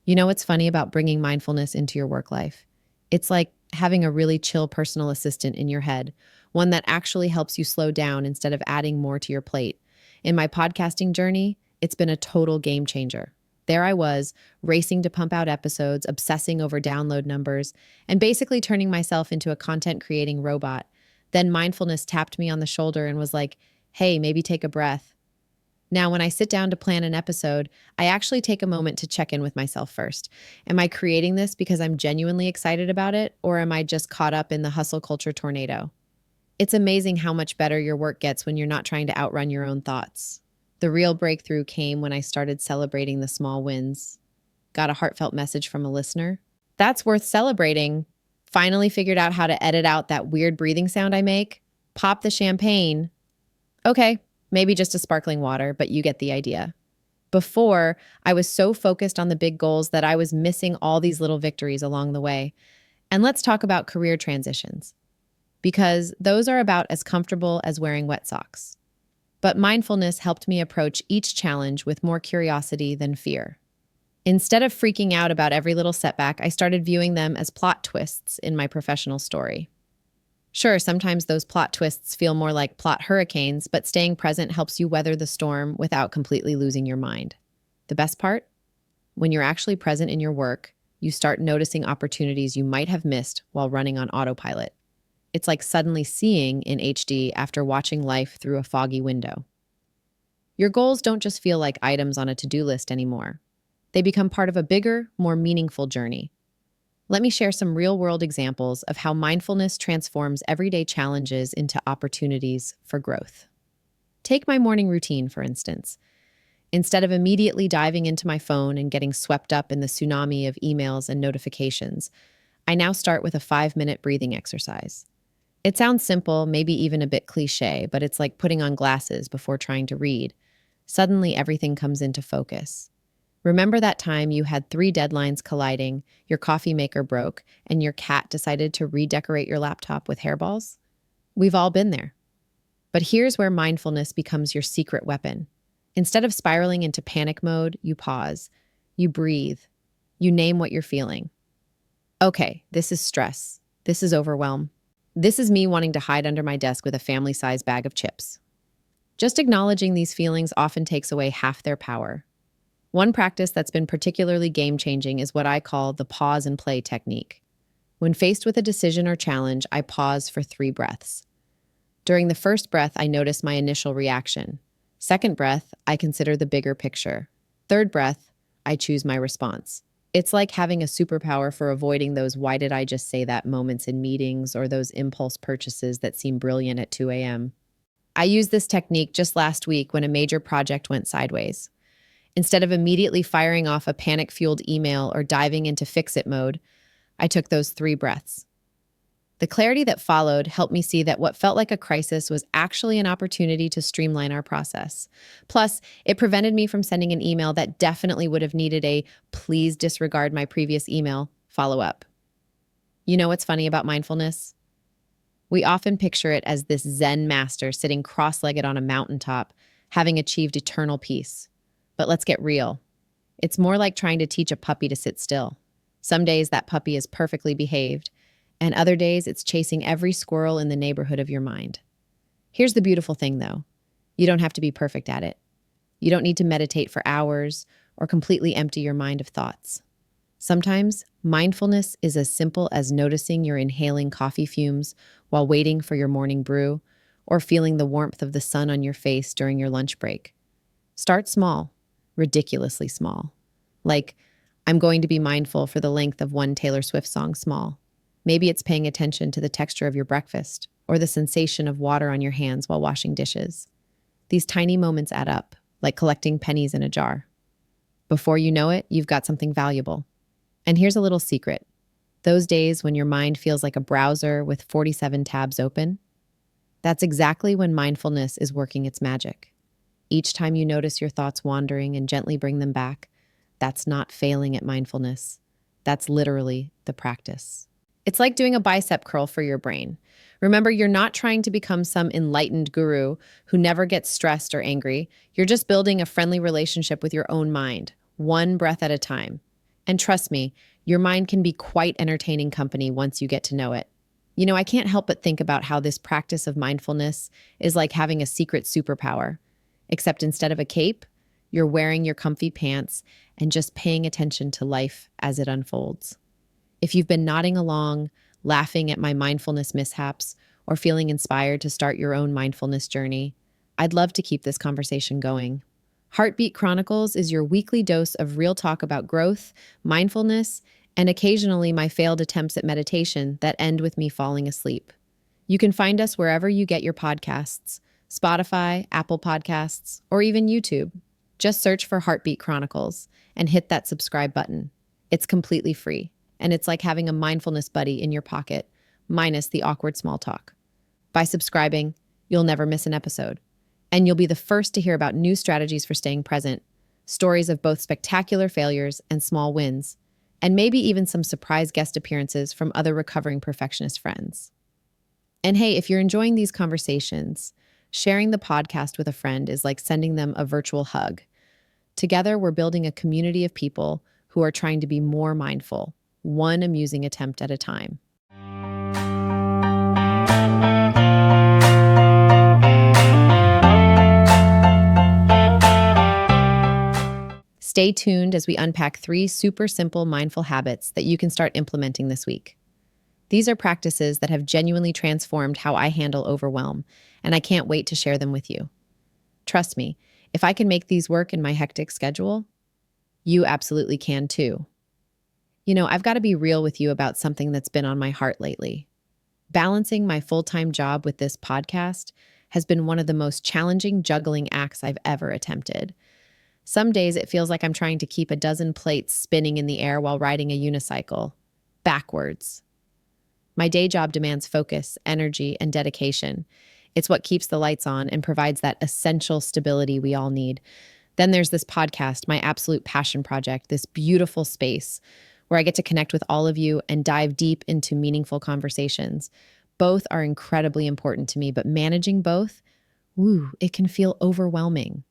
You know what's funny about bringing mindfulness into your work life? It's like having a really chill personal assistant in your head, one that actually helps you slow down instead of adding more to your plate. In my podcasting journey, it's been a total game changer. There I was, racing to pump out episodes, obsessing over download numbers, and basically turning myself into a content creating robot. Then mindfulness tapped me on the shoulder and was like, hey, maybe take a breath. Now, when I sit down to plan an episode, I actually take a moment to check in with myself first. Am I creating this because I'm genuinely excited about it, or am I just caught up in the hustle culture tornado? It's amazing how much better your work gets when you're not trying to outrun your own thoughts. The real breakthrough came when I started celebrating the small wins. Got a heartfelt message from a listener? That's worth celebrating. Finally figured out how to edit out that weird breathing sound I make? Pop the champagne. Okay, maybe just a sparkling water, but you get the idea. Before, I was so focused on the big goals that I was missing all these little victories along the way. And let's talk about career transitions, because those are about as comfortable as wearing wet socks. But mindfulness helped me approach each challenge with more curiosity than fear. Instead of freaking out about every little setback, I started viewing them as plot twists in my professional story. Sure, sometimes those plot twists feel more like plot hurricanes, but staying present helps you weather the storm without completely losing your mind. The best part? When you're actually present in your work, you start noticing opportunities you might have missed while running on autopilot. It's like suddenly seeing in HD after watching life through a foggy window. Your goals don't just feel like items on a to-do list anymore. They become part of a bigger, more meaningful journey. Let me share some real-world examples of how mindfulness transforms everyday challenges into opportunities for growth. Take my morning routine, for instance. Instead of immediately diving into my phone and getting swept up in the tsunami of emails and notifications, I now start with a 5-minute breathing exercise. It sounds simple, maybe even a bit cliche, but it's like putting on glasses before trying to read. Suddenly, everything comes into focus. Remember that time you had 3 deadlines colliding, your coffee maker broke, and your cat decided to redecorate your laptop with hairballs? We've all been there. But here's where mindfulness becomes your secret weapon. Instead of spiraling into panic mode, you pause, you breathe, you name what you're feeling. Okay, this is stress. This is overwhelm. This is me wanting to hide under my desk with a family-sized bag of chips. Just acknowledging these feelings often takes away half their power. One practice that's been particularly game-changing is what I call the pause and play technique. When faced with a decision or challenge, I pause for 3 breaths. During the first breath, I notice my initial reaction. Second breath, I consider the bigger picture. Third breath, I choose my response. It's like having a superpower for avoiding those why did I just say that moments in meetings or those impulse purchases that seem brilliant at 2 a.m. I used this technique just last week when a major project went sideways. Instead of immediately firing off a panic fueled email or diving into fix it mode, I took those 3 breaths. The clarity that followed helped me see that what felt like a crisis was actually an opportunity to streamline our process. Plus, it prevented me from sending an email that definitely would have needed a please disregard my previous email follow up. You know what's funny about mindfulness? We often picture it as this Zen master sitting cross legged on a mountaintop, having achieved eternal peace. But let's get real. It's more like trying to teach a puppy to sit still. Some days that puppy is perfectly behaved, and other days it's chasing every squirrel in the neighborhood of your mind. Here's the beautiful thing, though. You don't have to be perfect at it. You don't need to meditate for hours or completely empty your mind of thoughts. Sometimes mindfulness is as simple as noticing you're inhaling coffee fumes while waiting for your morning brew, or feeling the warmth of the sun on your face during your lunch break. Start small, ridiculously small. Like, I'm going to be mindful for the length of one Taylor Swift song small. Maybe it's paying attention to the texture of your breakfast or the sensation of water on your hands while washing dishes. These tiny moments add up, like collecting pennies in a jar. Before you know it, you've got something valuable. And here's a little secret. Those days when your mind feels like a browser with 47 tabs open, that's exactly when mindfulness is working its magic. Each time you notice your thoughts wandering and gently bring them back, that's not failing at mindfulness. That's literally the practice. It's like doing a bicep curl for your brain. Remember, you're not trying to become some enlightened guru who never gets stressed or angry. You're just building a friendly relationship with your own mind, one breath at a time. And trust me, your mind can be quite entertaining company once you get to know it. You know, I can't help but think about how this practice of mindfulness is like having a secret superpower. Except instead of a cape, you're wearing your comfy pants and just paying attention to life as it unfolds. If you've been nodding along, laughing at my mindfulness mishaps, or feeling inspired to start your own mindfulness journey, I'd love to keep this conversation going. Heartbeat Chronicles is your weekly dose of real talk about growth, mindfulness, and occasionally my failed attempts at meditation that end with me falling asleep. You can find us wherever you get your podcasts: Spotify, Apple Podcasts, or even YouTube. Just search for Heartbeat Chronicles and hit that subscribe button. It's completely free, and it's like having a mindfulness buddy in your pocket, minus the awkward small talk. By subscribing, you'll never miss an episode, and you'll be the first to hear about new strategies for staying present, stories of both spectacular failures and small wins, and maybe even some surprise guest appearances from other recovering perfectionist friends. And hey, if you're enjoying these conversations, sharing the podcast with a friend is like sending them a virtual hug. Together, we're building a community of people who are trying to be more mindful, one amusing attempt at a time. Stay tuned as we unpack 3 super simple mindful habits that you can start implementing this week. These are practices that have genuinely transformed how I handle overwhelm, and I can't wait to share them with you. Trust me, if I can make these work in my hectic schedule, you absolutely can too. You know, I've got to be real with you about something that's been on my heart lately. Balancing my full-time job with this podcast has been one of the most challenging juggling acts I've ever attempted. Some days it feels like I'm trying to keep a dozen plates spinning in the air while riding a unicycle, backwards. My day job demands focus, energy, and dedication. It's what keeps the lights on and provides that essential stability we all need. Then there's this podcast, my absolute passion project, this beautiful space where I get to connect with all of you and dive deep into meaningful conversations. Both are incredibly important to me, but managing both, it can feel overwhelming.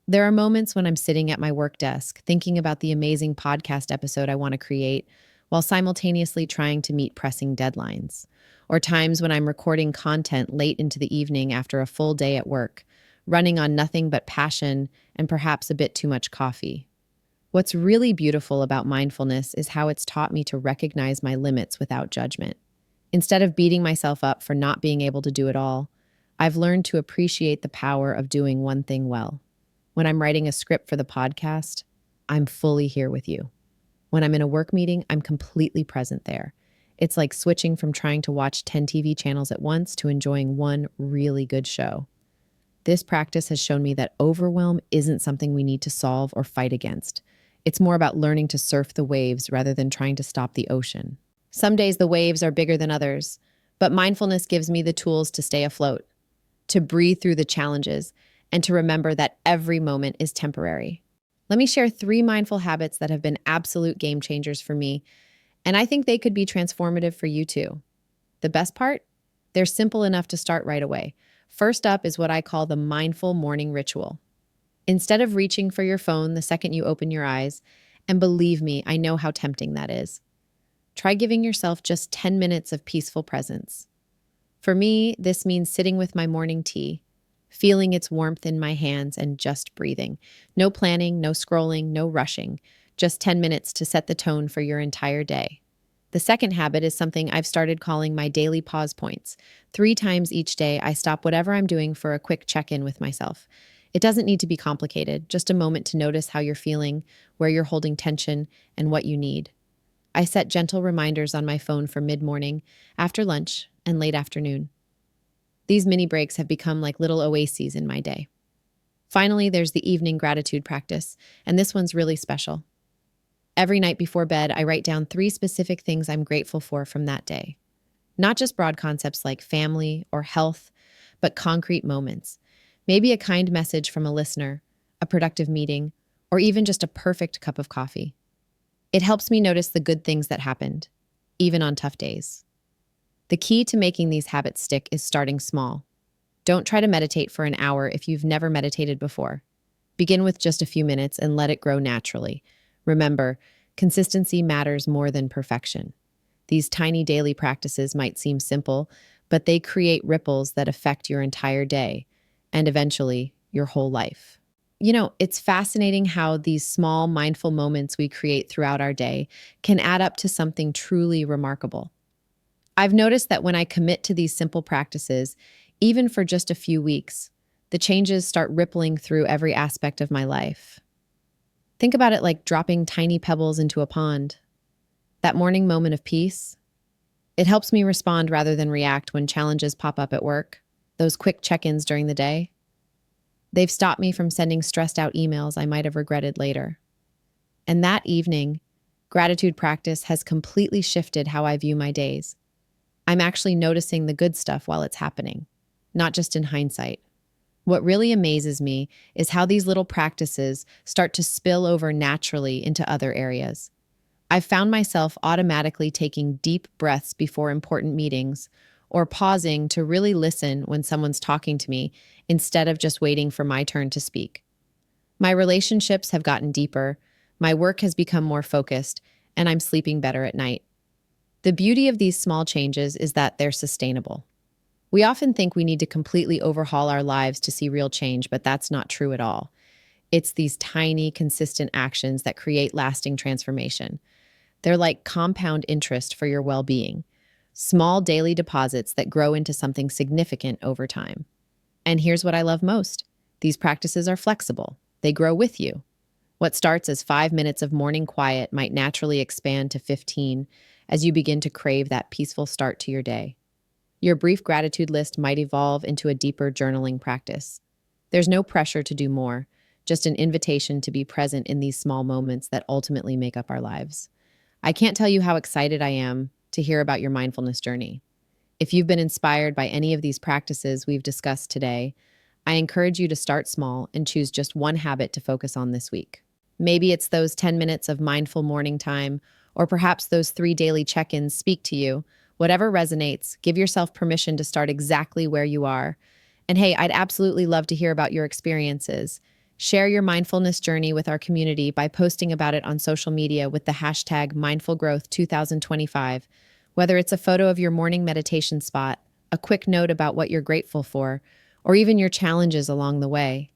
There are moments when I'm sitting at my work desk thinking about the amazing podcast episode I want to create while simultaneously trying to meet pressing deadlines, or times when I'm recording content late into the evening after a full day at work, running on nothing but passion and perhaps a bit too much coffee. What's really beautiful about mindfulness is how it's taught me to recognize my limits without judgment. Instead of beating myself up for not being able to do it all, I've learned to appreciate the power of doing one thing well. When I'm writing a script for the podcast, I'm fully here with you. When I'm in a work meeting, I'm completely present there. It's like switching from trying to watch 10 TV channels at once to enjoying one really good show. This practice has shown me that overwhelm isn't something we need to solve or fight against. It's more about learning to surf the waves rather than trying to stop the ocean. Some days the waves are bigger than others, but mindfulness gives me the tools to stay afloat, to breathe through the challenges, and to remember that every moment is temporary. Let me share 3 mindful habits that have been absolute game changers for me, and I think they could be transformative for you too. The best part? They're simple enough to start right away. First up is what I call the mindful morning ritual. Instead of reaching for your phone the second you open your eyes, and believe me, I know how tempting that is, try giving yourself just 10 minutes of peaceful presence. For me, this means sitting with my morning tea, feeling its warmth in my hands and just breathing. No planning, no scrolling, no rushing, just 10 minutes to set the tone for your entire day. The second habit is something I've started calling my daily pause points. 3 times each day, I stop whatever I'm doing for a quick check-in with myself. It doesn't need to be complicated, just a moment to notice how you're feeling, where you're holding tension, and what you need. I set gentle reminders on my phone for mid-morning, after lunch, and late afternoon. These mini breaks have become like little oases in my day. Finally, there's the evening gratitude practice, and this one's really special. Every night before bed, I write down 3 specific things I'm grateful for from that day. Not just broad concepts like family or health, but concrete moments. Maybe a kind message from a listener, a productive meeting, or even just a perfect cup of coffee. It helps me notice the good things that happened, even on tough days. The key to making these habits stick is starting small. Don't try to meditate for an hour if you've never meditated before. Begin with just a few minutes and let it grow naturally. Remember, consistency matters more than perfection. These tiny daily practices might seem simple, but they create ripples that affect your entire day and eventually your whole life. It's fascinating how these small mindful moments we create throughout our day can add up to something truly remarkable. I've noticed that when I commit to these simple practices, even for just a few weeks, the changes start rippling through every aspect of my life. Think about it like dropping tiny pebbles into a pond. That morning moment of peace, it helps me respond rather than react when challenges pop up at work. Those quick check-ins during the day, they've stopped me from sending stressed out emails I might have regretted later. And that evening, gratitude practice has completely shifted how I view my days. I'm actually noticing the good stuff while it's happening, not just in hindsight. What really amazes me is how these little practices start to spill over naturally into other areas. I've found myself automatically taking deep breaths before important meetings or pausing to really listen when someone's talking to me instead of just waiting for my turn to speak. My relationships have gotten deeper, my work has become more focused, and I'm sleeping better at night. The beauty of these small changes is that they're sustainable. We often think we need to completely overhaul our lives to see real change, but that's not true at all. It's these tiny, consistent actions that create lasting transformation. They're like compound interest for your well-being, small daily deposits that grow into something significant over time. And here's what I love most. These practices are flexible. They grow with you. What starts as 5 minutes of morning quiet might naturally expand to 15 as you begin to crave that peaceful start to your day. Your brief gratitude list might evolve into a deeper journaling practice. There's no pressure to do more, just an invitation to be present in these small moments that ultimately make up our lives. I can't tell you how excited I am to hear about your mindfulness journey. If you've been inspired by any of these practices we've discussed today, I encourage you to start small and choose just one habit to focus on this week. Maybe it's those 10 minutes of mindful morning time, or perhaps those 3 daily check-ins speak to you. Whatever resonates, give yourself permission to start exactly where you are. And hey, I'd absolutely love to hear about your experiences. Share your mindfulness journey with our community by posting about it on social media with the hashtag MindfulGrowth2025. Whether it's a photo of your morning meditation spot, a quick note about what you're grateful for, or even your challenges along the way,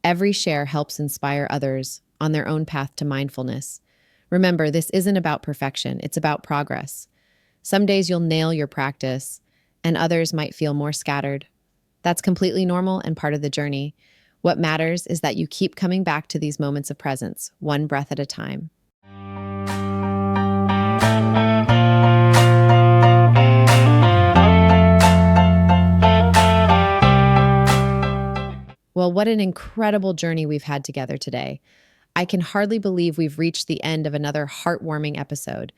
every share helps inspire others on their own path to mindfulness. Remember, this isn't about perfection, it's about progress. Some days you'll nail your practice, and others might feel more scattered. That's completely normal and part of the journey. What matters is that you keep coming back to these moments of presence, one breath at a time. what an incredible journey we've had together today. I can hardly believe we've reached the end of another heartwarming episode.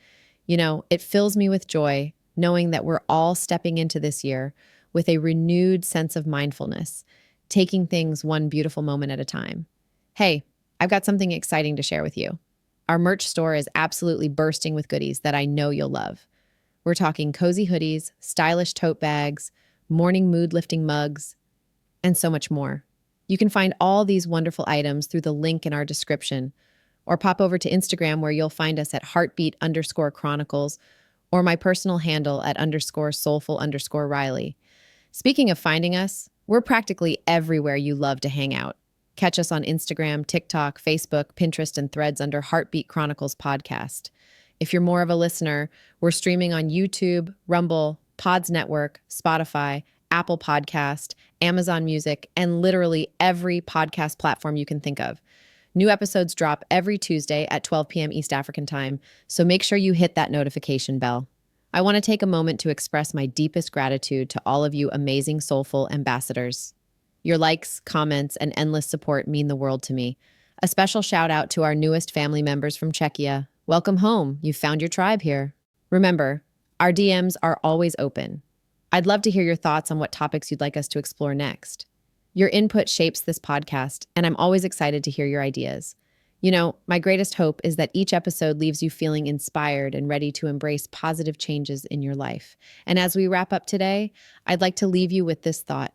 It fills me with joy knowing that we're all stepping into this year with a renewed sense of mindfulness, taking things one beautiful moment at a time. Hey, I've got something exciting to share with you. Our merch store is absolutely bursting with goodies that I know you'll love. We're talking cozy hoodies, stylish tote bags, morning mood-lifting mugs, and so much more. You can find all these wonderful items through the link in our description, or pop over to Instagram where you'll find us at heartbeat_chronicles or my personal handle at _soulful_Riley. Speaking of finding us, we're practically everywhere you love to hang out. Catch us on Instagram, TikTok, Facebook, Pinterest, and Threads under Heartbeat Chronicles Podcast. If you're more of a listener, we're streaming on YouTube, Rumble, Pods Network, Spotify, Apple Podcast, Amazon Music, and literally every podcast platform you can think of. New episodes drop every Tuesday at 12 p.m. East African time, so make sure you hit that notification bell. I want to take a moment to express my deepest gratitude to all of you amazing soulful ambassadors. Your likes, comments, and endless support mean the world to me. A special shout out to our newest family members from Czechia. Welcome home. You've found your tribe here. Remember, our DMs are always open. I'd love to hear your thoughts on what topics you'd like us to explore next. Your input shapes this podcast, and I'm always excited to hear your ideas. My greatest hope is that each episode leaves you feeling inspired and ready to embrace positive changes in your life. And as we wrap up today, I'd like to leave you with this thought.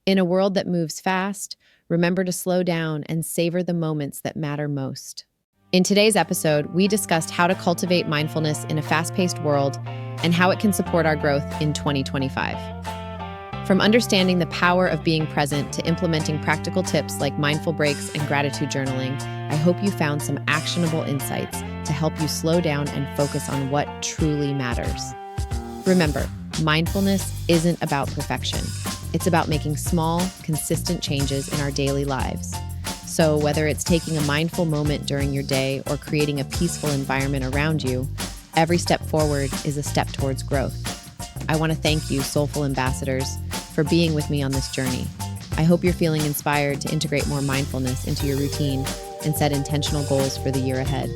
In a world that moves fast, remember to slow down and savor the moments that matter most. In today's episode, we discussed how to cultivate mindfulness in a fast-paced world and how it can support our growth in 2025. From understanding the power of being present to implementing practical tips like mindful breaks and gratitude journaling, I hope you found some actionable insights to help you slow down and focus on what truly matters. Remember, mindfulness isn't about perfection. It's about making small, consistent changes in our daily lives. So whether it's taking a mindful moment during your day or creating a peaceful environment around you, every step forward is a step towards growth. I want to thank you, soulful ambassadors, for being with me on this journey. I hope you're feeling inspired to integrate more mindfulness into your routine and set intentional goals for the year ahead.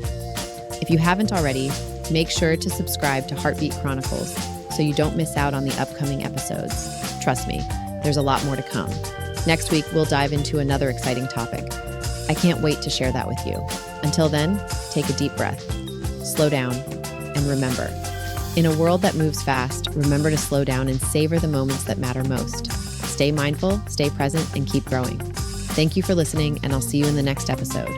If you haven't already, make sure to subscribe to Heartbeat Chronicles so you don't miss out on the upcoming episodes. Trust me, there's a lot more to come. Next week, we'll dive into another exciting topic. I can't wait to share that with you. Until then, take a deep breath, slow down, and remember, in a world that moves fast, remember to slow down and savor the moments that matter most. Stay mindful, stay present, and keep growing. Thank you for listening, and I'll see you in the next episode.